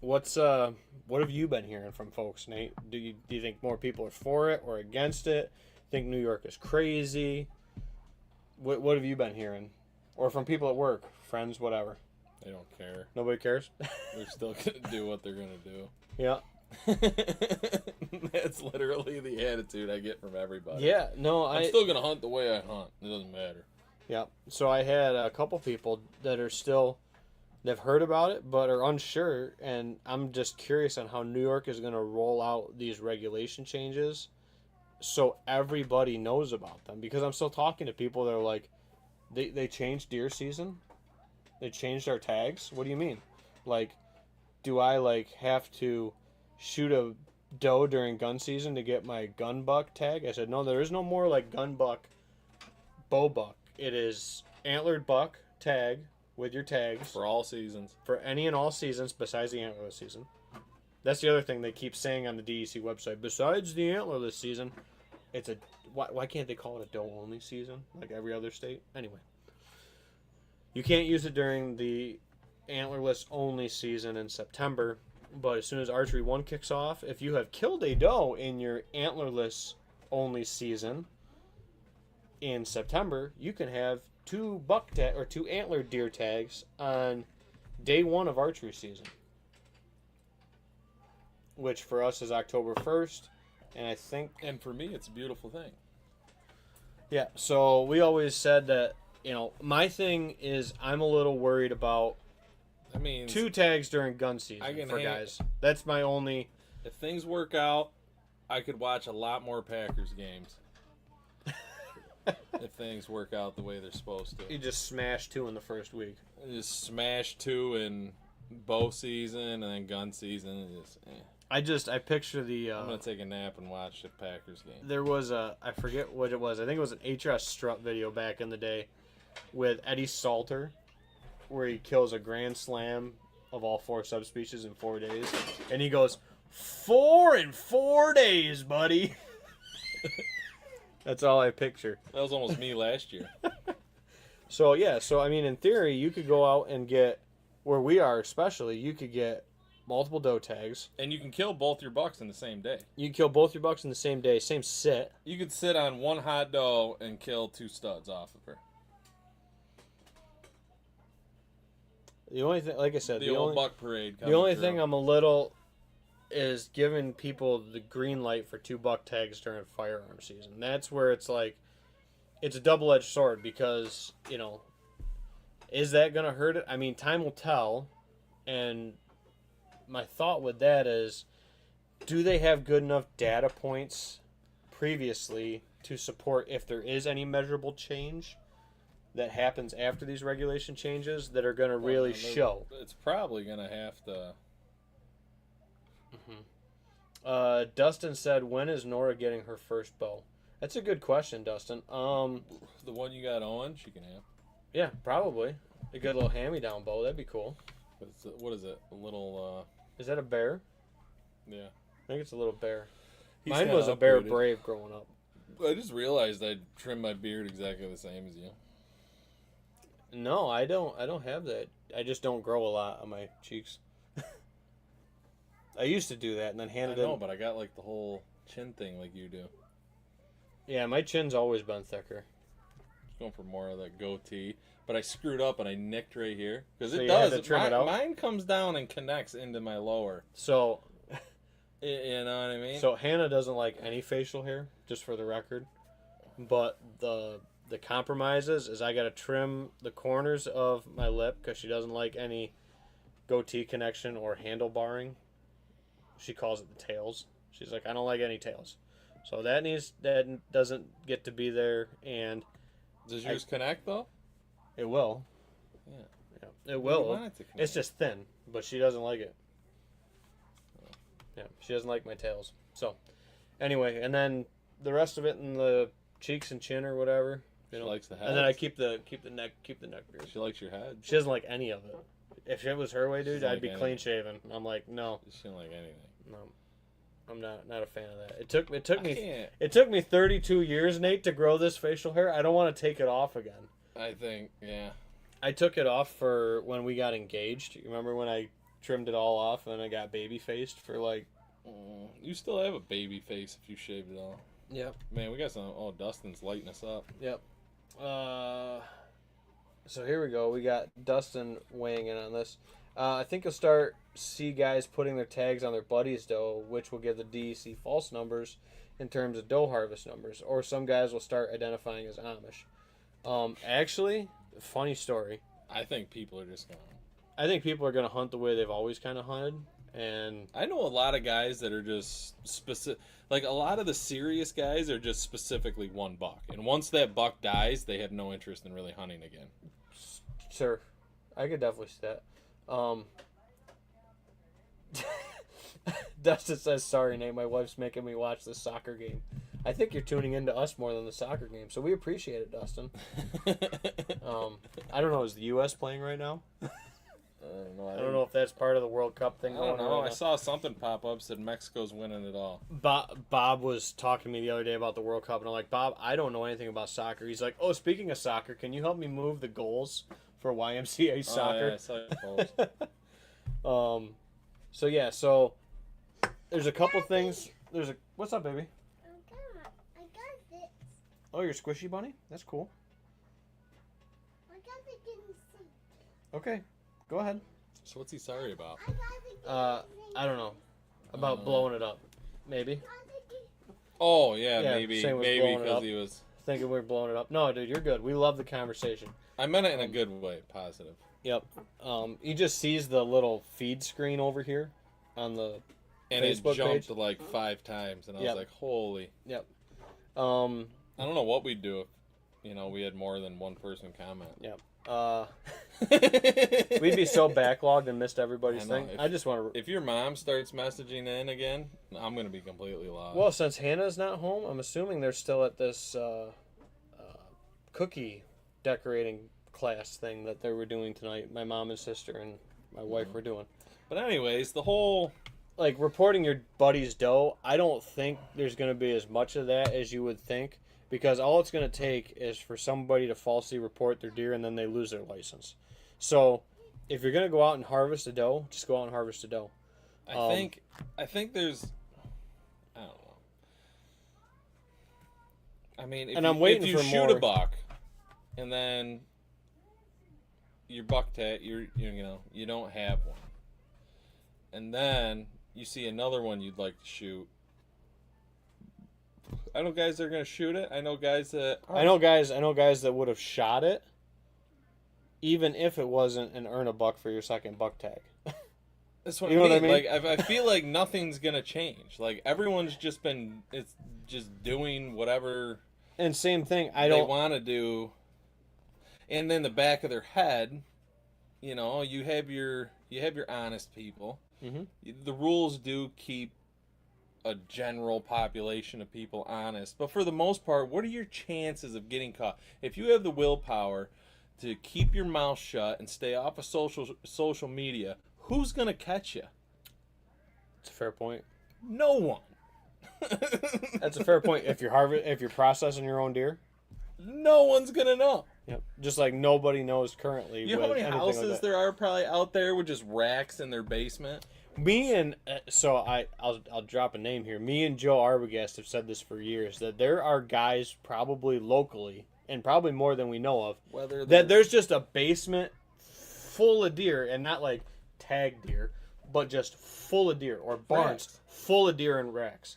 What have you been hearing from folks, Nate? Do you think more people are for it or against it? Think New York is crazy? What have you been hearing? Or from people at work, friends, whatever? They don't care. Nobody cares? They're still going to do what they're going to do. Yeah. That's literally the attitude I get from everybody. Yeah, no, I'm still gonna hunt the way I hunt. It doesn't matter. Yeah, so I had a couple people that are still, they've heard about it, but are unsure, and I'm just curious on how New York is going to roll out these regulation changes so everybody knows about them. Because I'm still talking to people that are like, they changed deer season? They changed our tags? What do you mean? Like, do I, like, have to shoot a doe during gun season to get my gun buck tag? I said, no, there is no more, like, gun buck, bow buck. It is antlered buck tag with your tags. For all seasons. For any and all seasons besides the antlerless season. That's the other thing they keep saying on the DEC website. Besides the antlerless season, it's a... Why can't they call it a doe-only season like every other state? Anyway. You can't use it during the antlerless only season in September, but as soon as Archery 1 kicks off, if you have killed a doe in your antlerless only season in September, you can have two antler deer tags on day 1 of archery season, which for us is October 1st, and for me it's a beautiful thing. Yeah, so we always said that, my thing is I'm a little worried about 2 tags during gun season for guys. That's my only... If things work out, I could watch a lot more Packers games. If things work out the way they're supposed to. You just smash 2 in the first week. Just smash 2 in bow season and then gun season. I picture the... I'm going to take a nap and watch the Packers game. There was I forget what it was. I think it was an HRS Strut video back in the day with Eddie Salter, where he kills a grand slam of all 4 subspecies in 4 days. And he goes, 4 in 4 days, buddy. That's all I picture. That was almost me last year. So, in theory, you could go out and get, where we are especially, you could get multiple doe tags. And you can kill both your bucks in the same day. You can kill both your bucks in the same day, same sit. You could sit on one hot doe and kill 2 studs off of her. The only thing, like I said, the old buck parade. The only thing I'm a little is giving people the green light for 2 buck tags during firearm season. That's where it's like, it's a double-edged sword because, is that going to hurt it? I mean, time will tell. And my thought with that is, do they have good enough data points previously to support if there is any measurable change that happens after these regulation changes that are going to really show? It's probably going to have to... Dustin said, when is Nora getting her first bow? That's a good question, Dustin. The one you got on, she can have. Yeah, probably. A good little hand-me-down bow. That'd be cool. What is it? A little... Is that a bear? Yeah. I think it's a little bear. He's Mine was a Bear Brave growing up. I just realized I trimmed my beard exactly the same as you. No, I don't have that. I just don't grow a lot on my cheeks. I used to do that and then handed it. I know, but I got like the whole chin thing like you do. Yeah, my chin's always been thicker. Just going for more of that goatee. But I screwed up and I nicked right here. Because So it you had does. to trim it out? Mine comes down and connects into my lower. So, You know what I mean? so Hannah doesn't like any facial hair, just for the record. But the compromises is I got to trim the corners of my lip because she doesn't like any goatee connection or handlebarring. She calls it the tails. She's like, I don't like any tails. So that doesn't get to be there, and Does yours connect though? it will. Yeah. Yeah, it You will. want it to connect. It's just thin, but she doesn't like it. Yeah, she doesn't like my tails. So, anyway, and then the rest of it in the cheeks and chin or whatever. She likes the head. And then I keep the neck beard. She likes your head. She doesn't like any of it. If it was her way, dude, Doesn't I'd like be anything. clean shaven. I'm like, no, She don't like anything. no, I'm not a fan of that. It took me can't. it took me 32 years, Nate, to grow this facial hair. I don't want to take it off again. I think, yeah. I took it off for when we got engaged. You remember when I trimmed it all off and I got baby faced for like. You still have a baby face if you shaved it all. Yep. Man, we got some. Oh, Dustin's lighting us up. Yep. So here we go. We got Dustin weighing in on this. I think you'll start see guys putting their tags on their buddies' doe, which will give the DEC false numbers in terms of doe harvest numbers. Or some guys will start identifying as Amish. Actually, funny story. I think people are just going. I think people are going to hunt the way they've always kind of hunted. And I know a lot of guys that are just specific. Like, a lot of the serious guys are just specifically one buck. And once that buck dies, they have no interest in really hunting again. Sure, I could definitely see that. Dustin says, sorry, Nate, my wife's making me watch the soccer game. I think you're tuning into us more than the soccer game, so we appreciate it, Dustin. I don't know, is the U.S. playing right now? I don't know if that's part of the World Cup thing. I don't know. I saw something pop up said Mexico's winning it all. Bob was talking to me the other day about the World Cup, and I'm like, Bob, I don't know anything about soccer. He's like, oh, speaking of soccer, can you help me move the goals for YMCA soccer? Oh, yeah, I saw your post. So there's a couple things. What's up, baby? I got this. Oh, you're a squishy bunny? That's cool. I got the guinea pig. Okay, go ahead. So what's he sorry about? I got the guinea pig. I don't know. About blowing it up. Maybe. Oh, yeah, Yeah, maybe same with blowing it because up. he was... Thinking we're blowing it up. No, dude, you're good. We love the conversation. I meant it in a good way, positive. Yep. He just sees the little feed screen over here on the And Facebook it jumped page. like 5 times, and I Yep. was like, holy. Yep. I don't know what we'd do if, we had more than one person comment. Yep. We'd be so backlogged and missed everybody's I know. thing. I just want to. If your mom starts messaging in again, I'm going to be completely lost. Well, since Hannah's not home, I'm assuming they're still at this cookie decorating class thing that they were doing tonight. My mom and sister and my wife were doing. But anyways, the whole... Like, reporting your buddy's doe, I don't think there's going to be as much of that as you would think. Because all it's going to take is for somebody to falsely report their deer and then they lose their license. So, if you're going to go out and harvest a doe, just go out and harvest a doe. I think there's... I don't know. I mean, if you shoot a buck, and then your buck tag, you don't have one. And then you see another one you'd like to shoot. I know guys that are going to shoot it. I know guys that... I know guys that would have shot it, even if it wasn't an earn a buck for your second buck tag. That's what You know I what mean. I mean? Like, I feel like nothing's going to change. Like, everyone's just doing whatever And same thing, they want to do. And then the back of their head, you have your honest people. Mm-hmm. The rules do keep a general population of people honest, but for the most part, what are your chances of getting caught? If you have the willpower to keep your mouth shut and stay off of social media, who's gonna catch you? It's a fair point. No one. That's a fair point. If you're processing your own deer, no one's gonna know. yep. Just like nobody knows currently. You know how with many anything houses like that. there are probably out there with just racks in their basement? Me and I'll drop a name here. Me and Joe Arbogast have said this for years that there are guys probably locally and probably more than we know of that there's just a basement full of deer and not like tag deer, but just full of deer or barns Racks. full of deer and racks.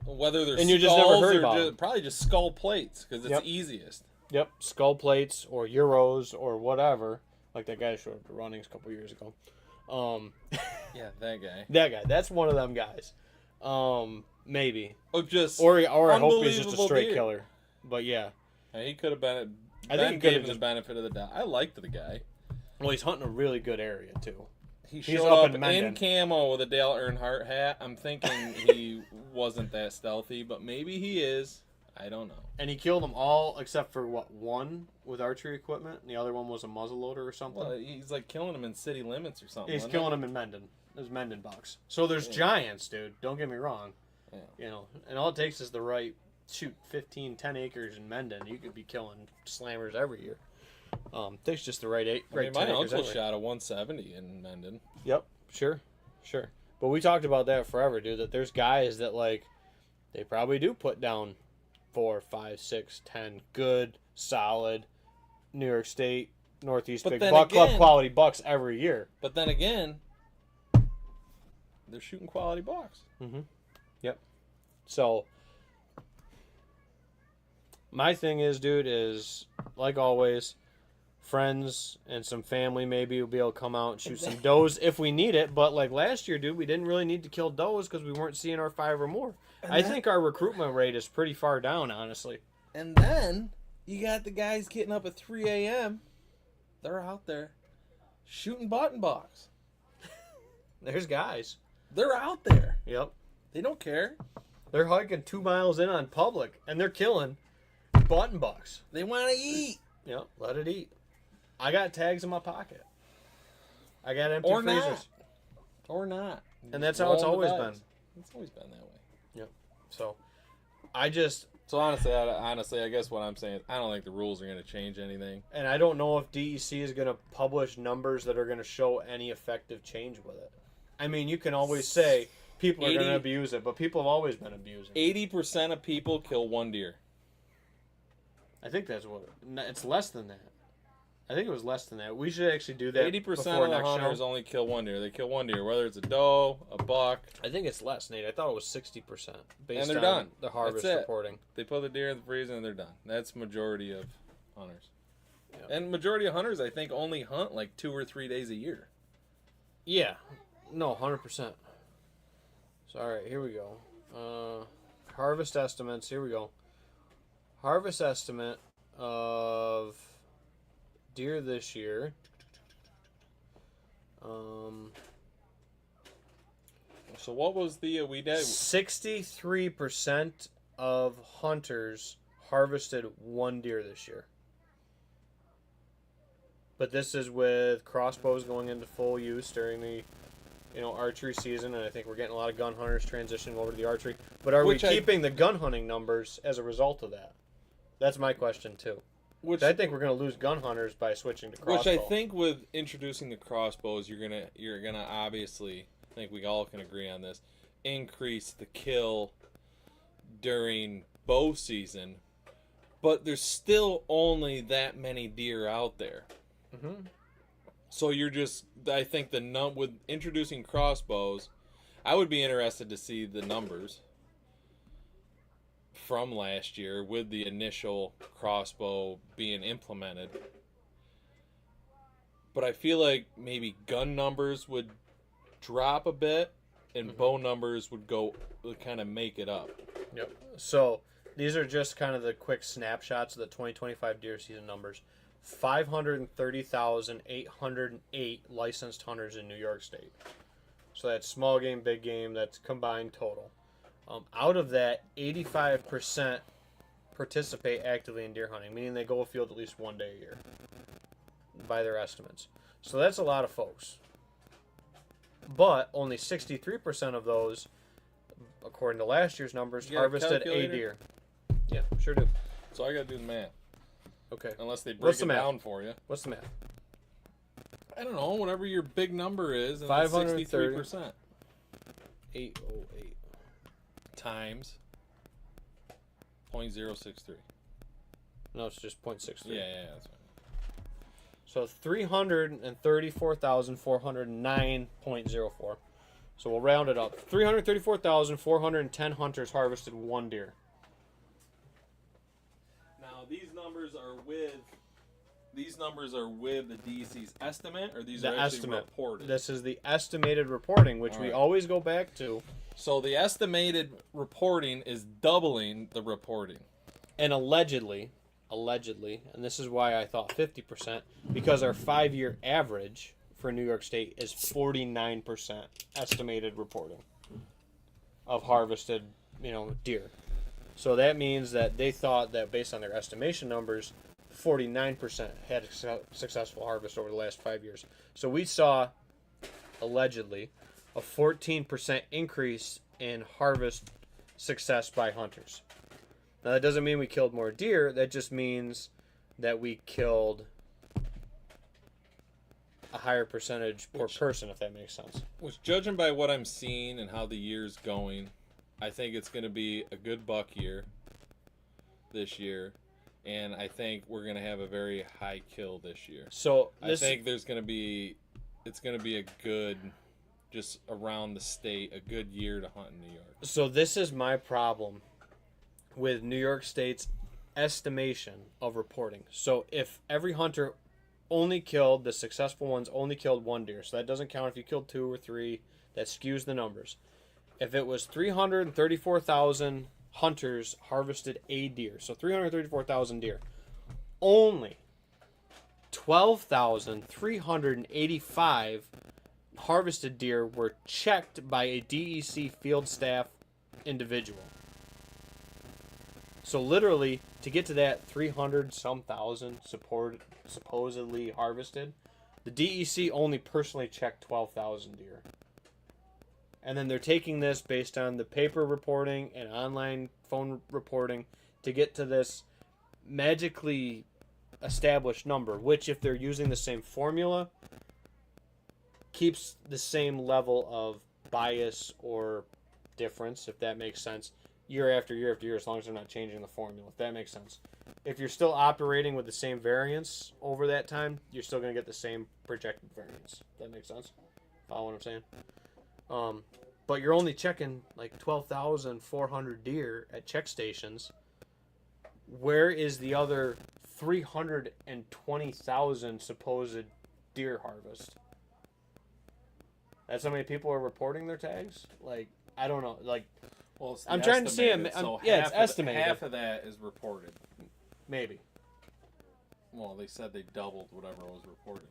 Whether they're And you skulls just never heard or about them. probably just skull plates because it's Yep. easiest. Yep, skull plates or euros or whatever, like that guy showed up to Runnings a couple years ago. Yeah, that guy. That guy, that's one of them guys. Maybe. Just Or I hope he's just a unbelievable straight deer. killer. But yeah. He could have been. I think Ben he could've gave him the just- benefit of the doubt. I liked the guy. Well, he's hunting a really good area too. He He's showed up up in in Menden. camo with a Dale Earnhardt hat. I'm thinking he wasn't that stealthy, but maybe he is. I don't know. And he killed them all except for one with archery equipment, and the other one was a muzzleloader or something. Well, he's like killing them in city limits or something. He's wasn't killing he? them in Menden. There's Menden bucks. So there's giants, dude. Don't get me wrong. Yeah. And all it takes is the right 10 acres in Menden. You could be killing slammers every year. Takes just the right I mean, 10 my acres uncle anyway. shot a 170 in Menden. Yep, sure. But we talked about that forever, dude, that there's guys that, like, they probably do put down 4, 5, 6, 10 good, solid New York State Northeast But Big then Buck Club again- quality bucks every year. But then again, they're shooting quality bucks. Mm-hmm. Yep. So, my thing is, dude, is like always, friends and some family maybe will be able to come out and shoot some does if we need it. But like last year, dude, we didn't really need to kill does because we weren't seeing our 5 or more. I think our recruitment rate is pretty far down, honestly. And then you got the guys getting up at 3 a.m. They're out there shooting button bucks. There's guys. They're out there. Yep. They don't care. They're hiking 2 miles in on public, and they're killing button bucks. They want to eat. Yep, let it eat. I got tags in my pocket. I got empty Or freezers. not. Or not. And that's how it's Rolling the always dice. been. It's always been that way. Yep. So, I just... So honestly, I guess what I'm saying is I don't think the rules are going to change anything. And I don't know if DEC is going to publish numbers that are going to show any effective change with it. I mean, you can always say people are going to abuse it, but people have always been abusing it. 80% of people kill one deer. I think that's what... It's less than that. I think it was less than that. We should actually do that 80% before of the next hunters show. only kill one deer. They kill one deer, whether it's a doe, a buck. I think it's less, Nate. I thought it was 60% based And they're on done. the harvest That's it. reporting. They put the deer in the freezer and they're done. That's majority of hunters. Yep. And majority of hunters, I think, only hunt like 2 or 3 days a year. Yeah. No, 100%. So, all right, here we go. Harvest estimates. Here we go. Harvest estimate of deer this year. So what was the we did? 63% of hunters harvested one deer this year. But this is with crossbows going into full use during the archery season, and I think we're getting a lot of gun hunters transitioning over to the archery. But are we keeping the gun hunting numbers as a result of that? That's my question too. Which I think we're going to lose gun hunters by switching to crossbow. Which I think with introducing the crossbows, you're gonna obviously, I think we all can agree on this, increase the kill during bow season. But there's still only that many deer out there. Mm-hmm. So I think with introducing crossbows, I would be interested to see the numbers from last year with the initial crossbow being implemented. But I feel like maybe gun numbers would drop a bit and bow numbers would kind of make it up. Yep. So these are just kind of the quick snapshots of the 2025 deer season numbers. 530,808 licensed hunters in New York State. So that's small game, big game, that's combined total. Out of that, 85% participate actively in deer hunting, meaning they go afield at least one day a year, by their estimates. So that's a lot of folks. But only 63% of those, according to last year's numbers, harvested a deer. Yeah, sure do. So I got to do the math. Okay. Unless they break it down for you. What's the math? I don't know, whatever your big number is, and 530. 63%. 808. Times 0.063. No, it's just 0.63. Yeah, that's right. So 334,409.04. So we'll round it up. 334,410 hunters harvested one deer. Now these numbers are with the DEC's estimate, or these are actually reported? This is the estimated reporting, which we always go back to. So the estimated reporting is doubling the reporting. And allegedly, and this is why I thought 50%, because our 5-year average for New York State is 49% estimated reporting of harvested, deer. So that means that they thought that based on their estimation numbers, 49% had a successful harvest over the last 5 years. So we saw, allegedly, a 14% increase in harvest success by hunters. Now that doesn't mean we killed more deer, that just means that we killed a higher percentage per person, if that makes sense. Which, judging by what I'm seeing and how the year's going, I think it's going to be a good buck year this year. and I think we're going to have a very high kill this year. So I think it's going to be a good, just around the state, a good year to hunt in New York. So this is my problem with New York State's estimation of reporting. So if every hunter the successful ones only killed one deer, so that doesn't count if you killed 2 or 3, that skews the numbers. If it was 334,000 hunters harvested a deer, so 334,000 deer, only 12,385 harvested deer were checked by a DEC field staff individual. So literally, to get to that 300-some thousand supposedly harvested, the DEC only personally checked 12,000 deer. And then they're taking this based on the paper reporting and online phone reporting to get to this magically established number, which, if they're using the same formula, keeps the same level of bias or difference, if that makes sense, year after year after year, as long as they're not changing the formula, if that makes sense. If you're still operating with the same variance over that time, you're still going to get the same projected variance. That makes sense? Follow what I'm saying? But you're only checking like 12,400 deer at check stations. Where is the other 320,000 supposed deer harvest? That's how many people are reporting their tags? Like, I don't know. Like, well, it's I'm trying to see estimated, so it's estimated. Half of that is reported. Maybe. Well, they said they doubled whatever was reported.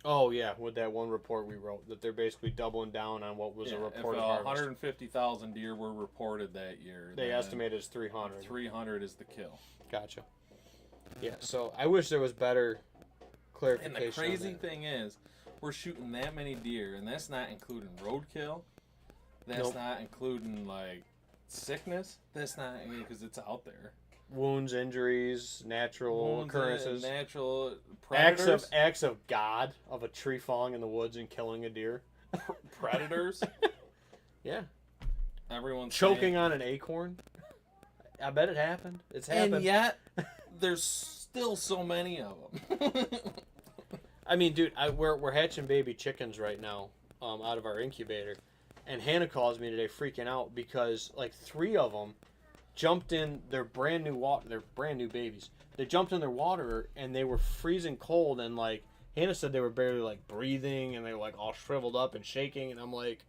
Oh, yeah, with that one report we wrote, that they're basically doubling down on what was a reported harvest. 150,000 deer were reported that year. They estimated as 300. 300 is the kill. Gotcha. Yeah, so I wish there was better clarification. And the crazy thing is, we're shooting that many deer, and that's not including roadkill. That's not including, like, sickness. That's not, because it's out there. Wounds, injuries, natural occurrences. Natural predators. Acts of God, of a tree falling in the woods and killing a deer. Predators. Yeah. Everyone's choking on an acorn. I bet it happened. It's happened. And yet, there's still so many of them. I mean, dude, we're hatching baby chickens right now out of our incubator. And Hannah calls me today freaking out because, like, 3 of them jumped in their brand new water. They're brand new babies. They jumped in their water and they were freezing cold. And, like, Hannah said they were barely, like, breathing and they were, like, all shriveled up and shaking. And I'm like,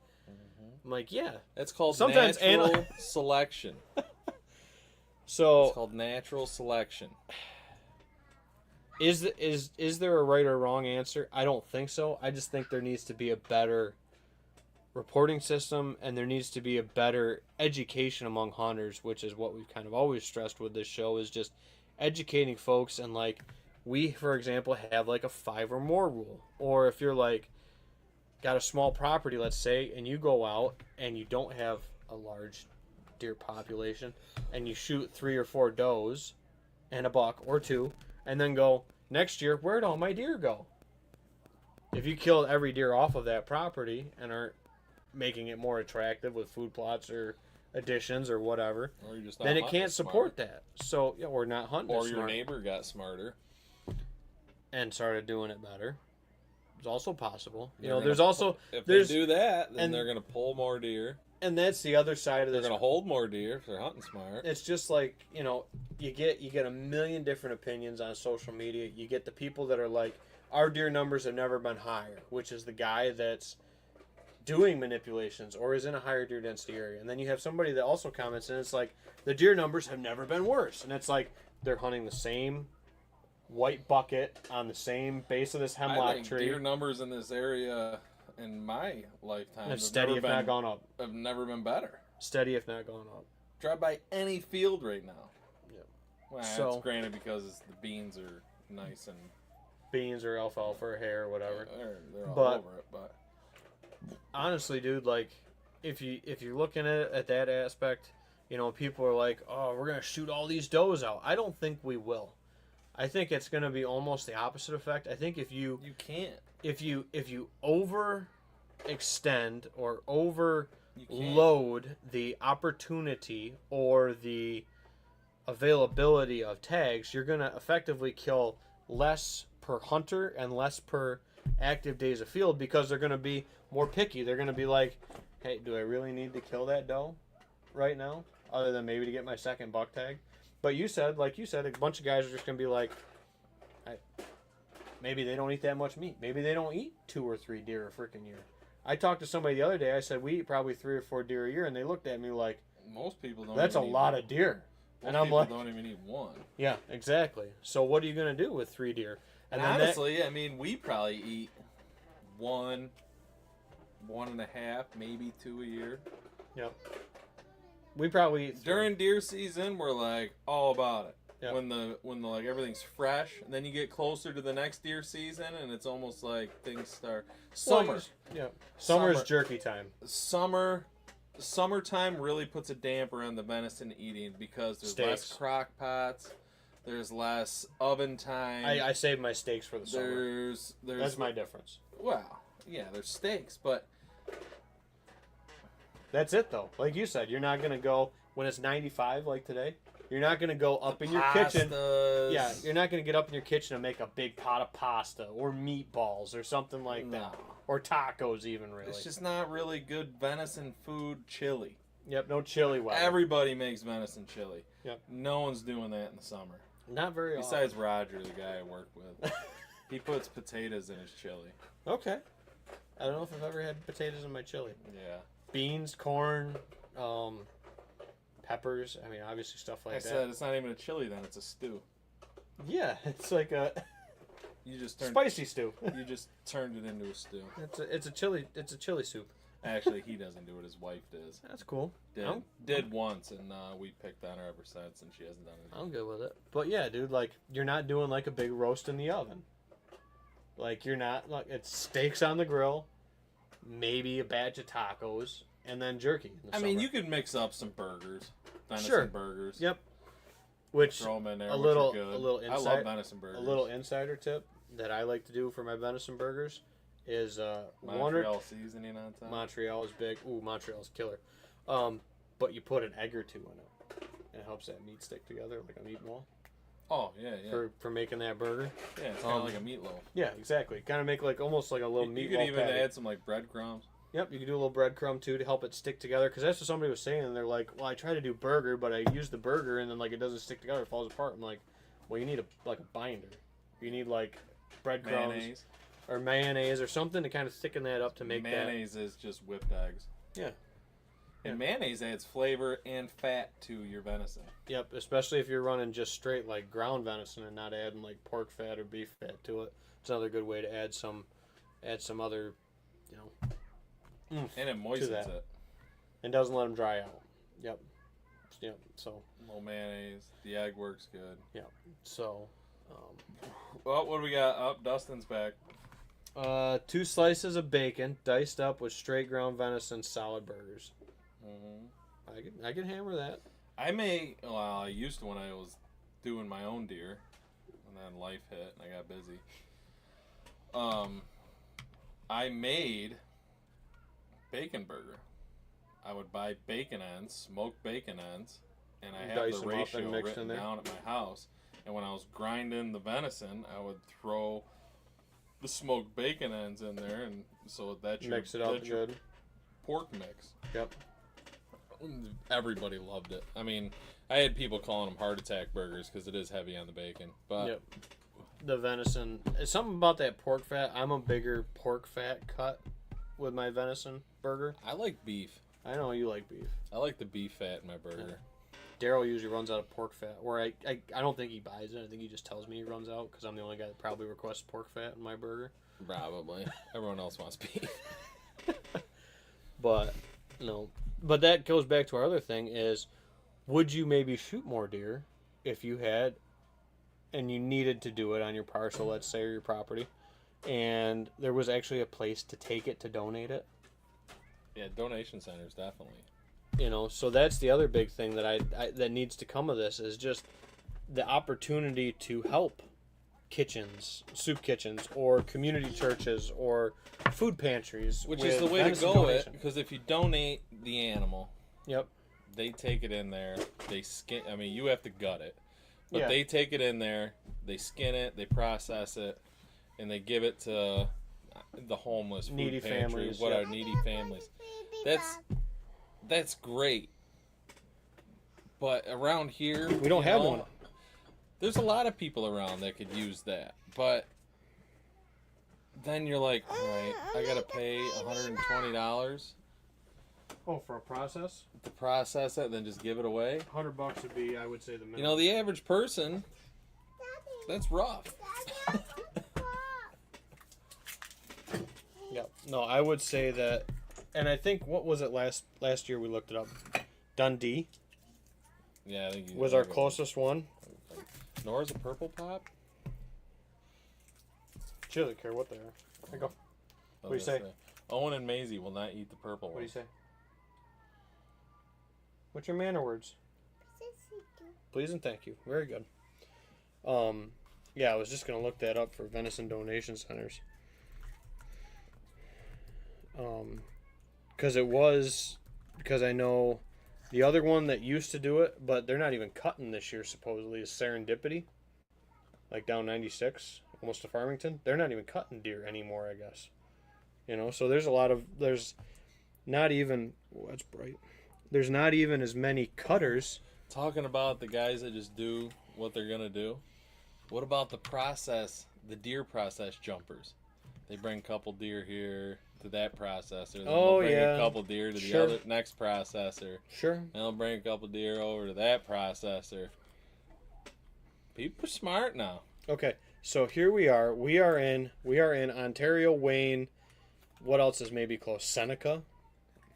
yeah. That's called sometimes natural selection. So it's called natural selection. Is there a right or wrong answer? I don't think so. I just think there needs to be a better reporting system, and there needs to be a better education among hunters, which is what we've kind of always stressed with this show, is just educating folks. And, like, we, for example, have like a 5 or more rule. Or if you're like got a small property, let's say, and you go out and you don't have a large deer population and you shoot 3 or 4 does and a buck or 2, and then go, next year, where'd all my deer go? If you killed every deer off of that property and aren't making it more attractive with food plots or additions or whatever, or you're just not then it can't support that. So, yeah, we're not hunting or as your smart. neighbor got smarter And started doing it better. It's also possible. You They're know, gonna there's also if there's they do that, then and- they're going to pull more deer. and that's the other side of They're this. going to hold more deer if they're hunting smart. It's just like, you know, you get a million different opinions on social media. You get the people that are like, our deer numbers have never been higher, which is the guy that's doing manipulations or is in a higher deer density area. And then you have somebody that also comments, and it's like, the deer numbers have never been worse. And it's like, they're hunting the same white bucket on the same base of this I hemlock think tree. deer numbers in this area in my lifetime Have steady, if not gone up. have never been better. Steady, if not gone up. Drive by any field right now. Yeah. Well, So- that's granted because the beans are nice and Beans or alfalfa or hay or whatever. they're all But- over it. But Honestly, dude, like, if you're looking at it at that aspect, you know, people are like, oh, we're gonna shoot all these does out. I don't think we will. I think it's gonna be almost the opposite effect. I think if you can't. if you over extend or over You can't. load the opportunity or the availability of tags, you're going to effectively kill less per hunter and less per active days of field because they're going to be more picky. They're going to be like, hey, do I really need to kill that doe right now other than maybe to get my second buck tag? But like you said, a bunch of guys are just going to be like, maybe they don't eat that much meat. Maybe they don't eat 2 or 3 deer a freaking year. I talked to somebody the other day. I said, we eat probably 3 or 4 deer a year. And they looked at me like, most people don't. That's a lot of deer. Most and I'm people like, don't even eat one. Yeah, exactly. So what are you going to do with 3 deer? And honestly, I mean, we probably eat 1, 1.5, maybe 2 a year. Yep. We probably eat 3. During deer season, we're like all about it. Yep. When the like everything's fresh, and then you get closer to the next deer season, and it's almost like things start. Summer. Yeah. Summer's jerky time. Summertime really puts a damper on the venison eating because there's less crock pots, there's less oven time. I save my steaks for the summer. That's my difference. Well, yeah, there's steaks, but that's it though. Like you said, you're not gonna go when it's 95 like today. You're not gonna go up in your kitchen. Yeah, you're not gonna get up in your kitchen and make a big pot of pasta or meatballs or something like that, or tacos even. Really, it's just not really good venison food. Chili. Yep, no chili. Everybody makes venison chili. Yep. No one's doing that in the summer. Not very. Besides Roger, the guy I work with, he puts potatoes in his chili. Okay. I don't know if I've ever had potatoes in my chili. Yeah. Beans, corn, peppers. I mean, obviously stuff like that. I said it's not even a chili then; it's a stew. Yeah, it's like a spicy stew. You just turned it into a stew. It's a chili soup. Actually, he doesn't do it; his wife does. That's cool. Did once, and we picked on her ever since, and she hasn't done it. I'm good with it. But yeah, dude, like you're not doing like a big roast in the oven. Like you're not like it's steaks on the grill, maybe a batch of tacos, and then jerky. I mean, you could mix up some burgers, venison burgers. Yep. Which throw them in there. A little I love venison burgers. A little insider tip that I like to do for my venison burgers is Montreal seasoning on top. Montreal is big. Ooh, Montreal's killer. But you put an egg or 2 in it, and it helps that meat stick together like a meatball. Oh yeah. For making that burger. Yeah, it's kind of like a meatloaf. Yeah, exactly. Kind of make like almost like a little meatball. You could even patty. add some like breadcrumbs. Yep, you can do a little breadcrumb too to help it stick together. Because that's what somebody was saying. And they're like, well, I try to do burger, but I use the burger and then like it doesn't stick together, it falls apart. I'm like, well, you need a binder. You need like breadcrumbs or mayonnaise or something to kind of thicken that up to make mayonnaise is just whipped eggs. Yeah. And mayonnaise adds flavor and fat to your venison. Yep, especially if you're running just straight like ground venison and not adding like pork fat or beef fat to it. It's another good way to add some other, and it moistens it. And doesn't let them dry out. Yep. So. No mayonnaise. The egg works good. Yep. So. Well, what do we got? Up, Dustin's back. 2 slices of bacon diced up with straight ground venison solid burgers. Mm-hmm. I can hammer that. I used to when I was doing my own deer, and then life hit and I got busy. I made bacon burger. I would buy bacon ends, smoked bacon ends, and I have the ratio written down at my house. And when I was grinding the venison, I would throw the smoked bacon ends in there, and so that's your mix it up good pork mix. Yep. Everybody loved it. I mean, I had people calling them heart attack burgers because it is heavy on the bacon. But yep. The venison, something about that pork fat. I'm a bigger pork fat cut with my venison burger. I like beef. I know you like beef. I like the beef fat in my burger. Yeah. Daryl usually runs out of pork fat, or I don't think he buys it. I think he just tells me he runs out because I'm the only guy that probably requests pork fat in my burger. Probably. Everyone else wants beef. But that goes back to our other thing is, would you maybe shoot more deer if you had, and you needed to do it on your parcel, let's say, or your property, and there was actually a place to take it to donate it? Yeah, donation centers, definitely. So that's the other big thing that that needs to come of this is just the opportunity to help kitchens, soup kitchens, or community churches, or food pantries. Which is the way to go it, because if you donate the animal, yep, they take it in there, they skin. I mean, you have to gut it, but Yeah. they take it in there, they skin it, they process it, and they give it to the homeless, food Needy pantry, families, what yeah. are needy families. That's great. But around here, We don't have one. There's a lot of people around that could use that, but then you're like, all right, I gotta pay $120 Oh, for a process? to process it, and then just give it away. $100 would be, I would say, the minimum. You know, the average person, that's rough. Yeah. No, I would say that, and I think, what was it last year we looked it up? Dundee Yeah, I think was our closest one. Nora's a purple pop. She doesn't care what they are. I go. What do you say? Owen and Maisie will not eat the purple What do one. you say? What's your manner words? Please and thank you. Very good. Yeah, I was just gonna look that up for venison donation centers. Because I know the other one that used to do it, but they're not even cutting this year supposedly, is Serendipity, like down 96, almost to Farmington. They're not even cutting deer anymore, I guess. You know, so there's not even. Oh, that's bright. There's not even as many cutters. Talking about the guys that just do what they're gonna do. What about the deer process jumpers? They bring a couple deer here to that processor. Then they'll bring a couple deer to the other next processor. Sure. And they'll bring a couple deer over to that processor. People are smart now. Okay, so here we are. We are in Ontario, Wayne. What else is maybe close? Seneca.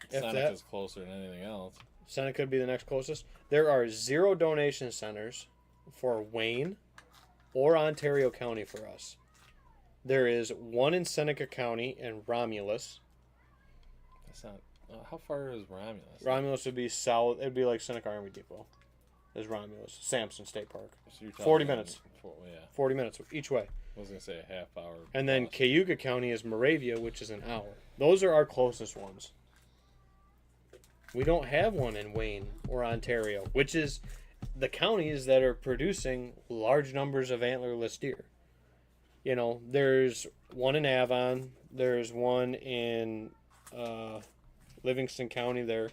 Seneca's closer than anything else. Seneca would be the next closest. There are 0 donation centers for Wayne or Ontario County for us. There is one in Seneca County and Romulus. That's not. How far is Romulus? Romulus would be south. It'd be like Seneca Army Depot. Is Romulus. Sampson State Park. So you're 40 talking- minutes. Yeah. 40 minutes each way. I was gonna say a half hour. And then plus. Cayuga County is Moravia, which is an hour. Those are our closest ones. We don't have one in Wayne or Ontario, which is the counties that are producing large numbers of antlerless deer. You know, there's one in Avon. There's one in Livingston County there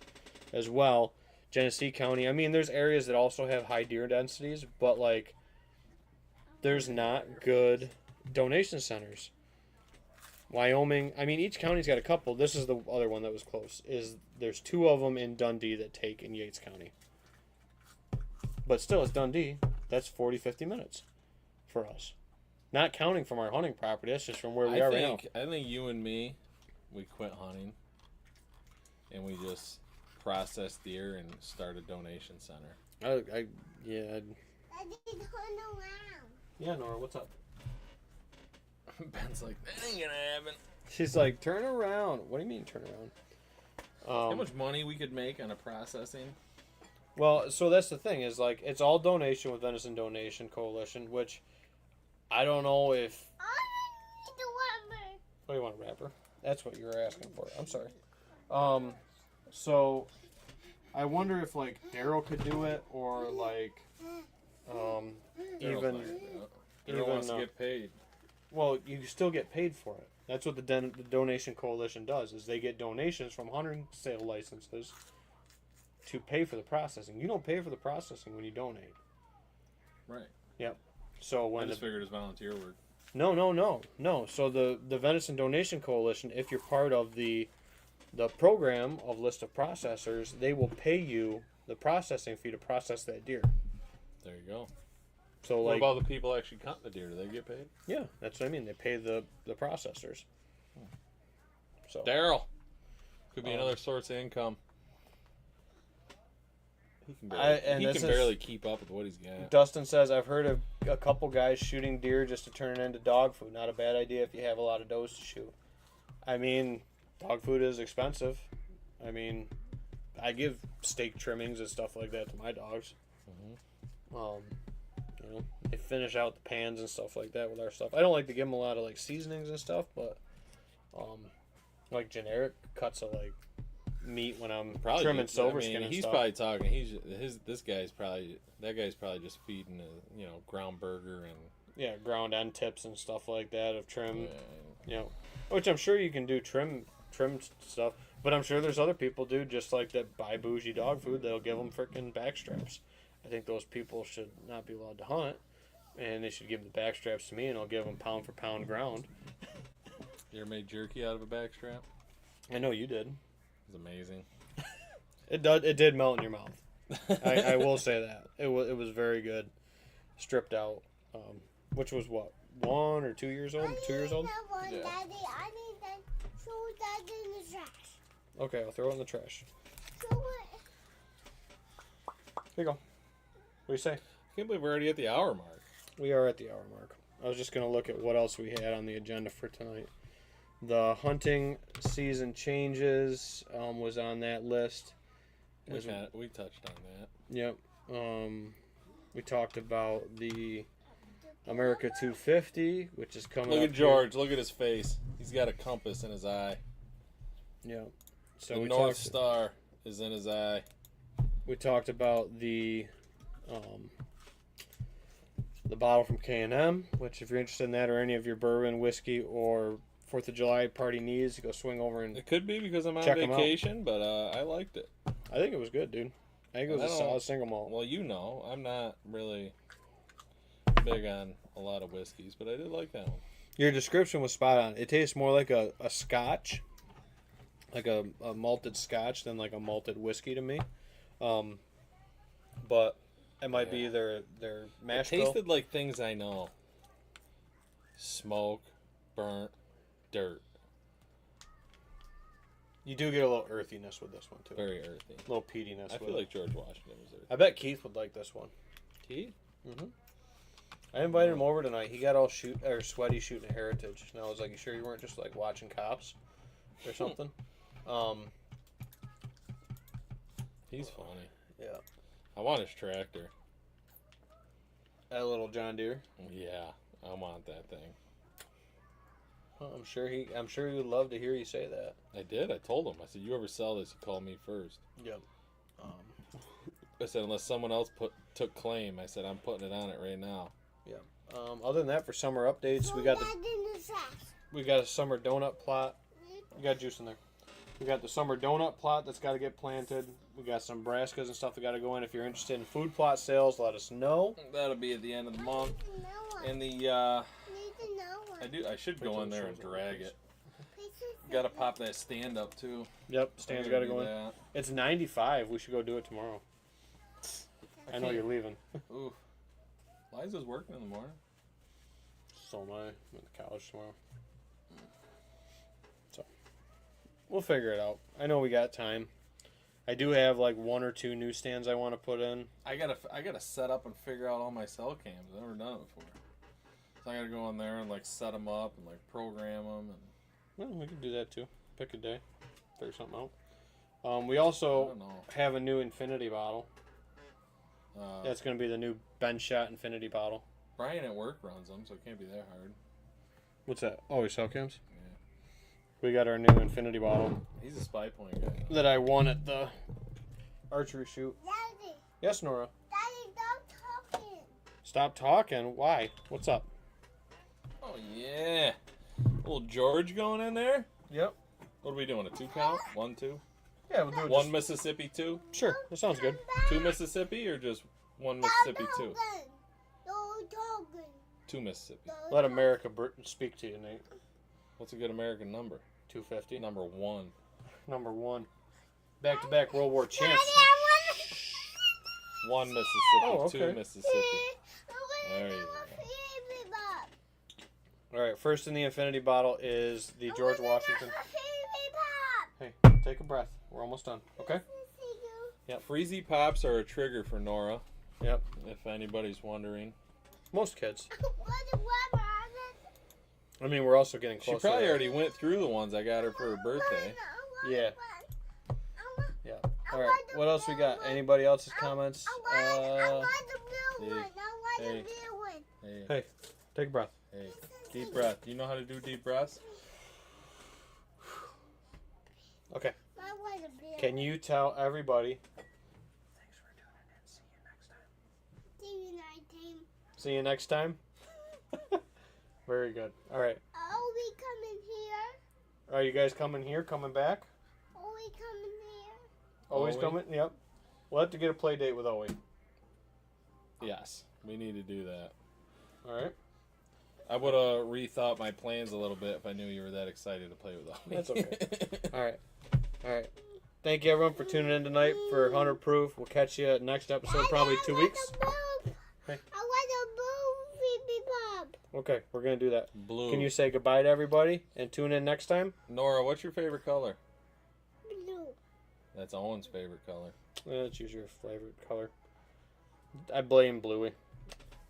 as well. Genesee County. I mean, there's areas that also have high deer densities, but like, there's not good donation centers. Wyoming, I mean, each county's got a couple. This is the other one that was close. There's 2 of them in Dundee that take in Yates County. But still, it's Dundee. That's 40, 50 minutes for us. Not counting from our hunting property. That's just from where we are right now. I think you and me, we quit hunting, and we just process deer and start a donation center. I did turn around. Yeah, Nora, what's up? Ben's like, that ain't gonna happen. She's like, turn around. What do you mean, turn around? How much money we could make on a processing? Well, so that's the thing, is like, it's all donation with Venison Donation Coalition, which I don't know if. I need the rubber. What do you want, a wrapper? That's what you were asking for. I'm sorry. So I wonder if like Daryl could do it, or like even wants to get paid. well, you still get paid for it. That's what the Donation Coalition does, is they get donations from hunting sale licenses to pay for the processing. You don't pay for the processing when you donate. Right. Yep. So I when just figured it's volunteer work. No. So the Venison Donation Coalition, if you're part of the program of list of processors, they will pay you the processing fee to process that deer. There you go. So What like, about the people actually cutting the deer? Do they get paid? yeah, that's what I mean. They pay the processors. So Daryl could be another source of income. He can barely keep up with what he's got. Dustin says, I've heard of a couple guys shooting deer just to turn it into dog food. Not a bad idea if you have a lot of does to shoot. I mean, dog food is expensive. I mean, I give steak trimmings and stuff like that to my dogs. You know, they finish out the pans and stuff like that with our stuff. I don't like to give them a lot of like seasonings and stuff, but like generic cuts of like meat when I'm Probably trimming just- silver skin and he's stuff. probably talking. That guy's probably just feeding a ground burger and Yeah, ground end tips and stuff like that of trim. yeah. Which I'm sure you can do trim stuff. But I'm sure there's other people, dude, just like that buy bougie dog food. They'll give them freaking backstraps. I think those people should not be allowed to hunt, and they should give the backstraps to me, and I'll give them pound for pound ground. You ever made jerky out of a backstrap? I know you did. It was amazing. It did melt in your mouth. I will say that it was very good, stripped out. Which was what, 1 or 2 years old? 2 years old. That one, Yeah. Daddy. I need that. Throw that in the trash. Okay, I'll throw it in the trash. Throw it. Here you go. What do you say? I can't believe we're already at the hour mark. We are at the hour mark. I was just going to look at what else we had on the agenda for tonight. The hunting season changes was on that list. We touched on that. Yep. We talked about the America 250, which is coming Look up at George. Look at his face. He's got a compass in his eye. here. Yep. So The we North talked, Star is in his eye. we talked about the bottle from K&M, which if you're interested in that or any of your bourbon, whiskey, or 4th of July party needs, go swing over and It could be because I'm on Check 'em out. vacation, but I liked it. I think it was good, dude. I think it was I a don't- solid single malt. Well, I'm not really big on a lot of whiskeys, but I did like that one. Your description was spot on. It tastes more like a scotch, like a malted scotch than like a malted whiskey to me. But it might be their mash It bill. tasted like things I know. Smoke, burnt, dirt. You do get a little earthiness with this one too. Very earthy. A little peatiness. I with feel it. like George Washington was there. I bet Keith would like this one. Keith? I invited him over tonight. He got all sweaty shooting at Heritage, and I was like, "You sure you weren't just like watching cops or something?" He's funny. Yeah. I want his tractor. That little John Deere. Yeah, I want that thing. Well, I'm sure he would love to hear you say that. I did. I told him. I said, "You ever sell this? You call me first." Yep. I said, "Unless someone else took claim." I said, "I'm putting it on it right now." Other than that, for summer updates, we got Throw that in the trash. we got a summer donut plot. You got juice in there. We got the summer donut plot that's got to get planted. We got some brassicas and stuff that got to go in. If you're interested in food plot sales, let us know. That'll be at the end of the month. Need to know one. And the Need to know one. I should go in there and drag it. Pieces Got to of pop that stand up too. Yep, Stan's got to go in. That. It's 95. We should go do it tomorrow. I know you're leaving. Oof. Liza's working in the morning. So am I. I'm at the college tomorrow. So we'll figure it out. I know we got time. I do have like 1 or 2 newsstands I want to put in. I gotta set up and figure out all my cell cams. I've never done it before. So I gotta go in there and like set them up and like program them. And Well, we can do that too. Pick a day. Figure something out. We I also don't know. have a new infinity bottle. That's going to be the new Ben Shot infinity bottle. Brian at work runs them, so it can't be that hard. What's that? Oh, your cell cams? Yeah. We got our new infinity bottle He's a spy point guy. that I won at the archery shoot. Daddy, Yes, Nora. Daddy, stop talking. Stop talking. Why? What's up? Oh yeah. Little George going in there. Yep. What are we doing? A 2 count? 1, 2? Yeah, we'll do it. One Mississippi 2? Sure, that sounds good. 2 Mississippi or just 1 Mississippi 2? No talking. 2 Mississippi. Let America speak to you, Nate. What's a good American number? 250. Number 1. Number 1. Back-to-back World War champs. Daddy, I 1 Mississippi, Oh, okay. 2 Mississippi. There you go. All right, first in the infinity bottle is the George Washington. Hey, take a breath. We're almost done. Okay? Freezy Pops are a trigger for Nora, Yep. if anybody's wondering. Most kids. I mean, we're also getting She closer. probably already went through the ones I got her for her birthday. Yeah. Yeah. All right. What else we got? Anybody else's comments? I want the hey, blue one. I want the hey. blue one. Hey, Hey, take a breath. hey, deep breath. Do you know how to do deep breaths? Okay. I want the blue Can you tell everybody? Thanks for tuning in. See you next time. See you next time. Very good. All right. Are we coming here? Are you guys coming here? Coming back? Are we coming here? Always Owie? coming? Yep. We'll have to get a play date with Owie. Yes, we need to do that. All right. I would have rethought my plans a little bit if I knew you were that excited to play with us. That's okay. All right. All right. Thank you, everyone, for tuning in tonight for 100 Proof. We'll catch you next episode, probably 2 weeks. I want a blue Phoebe Bob. Okay, we're going to do that. Blue. Can you say goodbye to everybody and tune in next time? Nora, what's your favorite color? Blue. That's Owen's favorite color. Let's use your favorite color. I blame Bluey.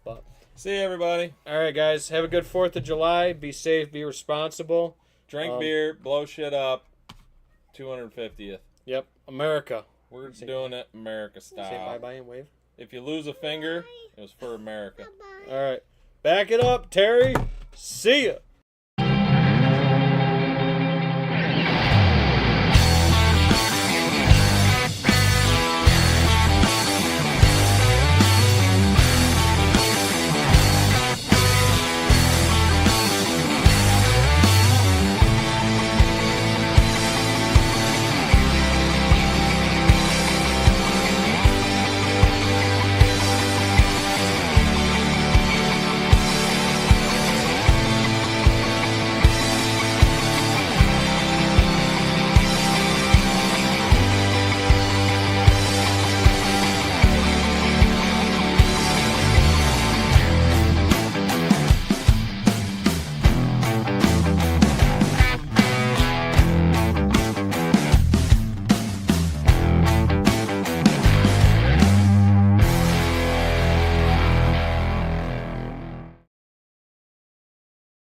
But See you, everybody. all right, guys. Have a good 4th of July. Be safe. Be responsible. Drink beer, blow shit up. 250th. Yep. America. We're doing it America Say style. bye-bye and wave. If you lose a finger, it was for America. Bye-bye. All right. Back it up, Terry. See ya.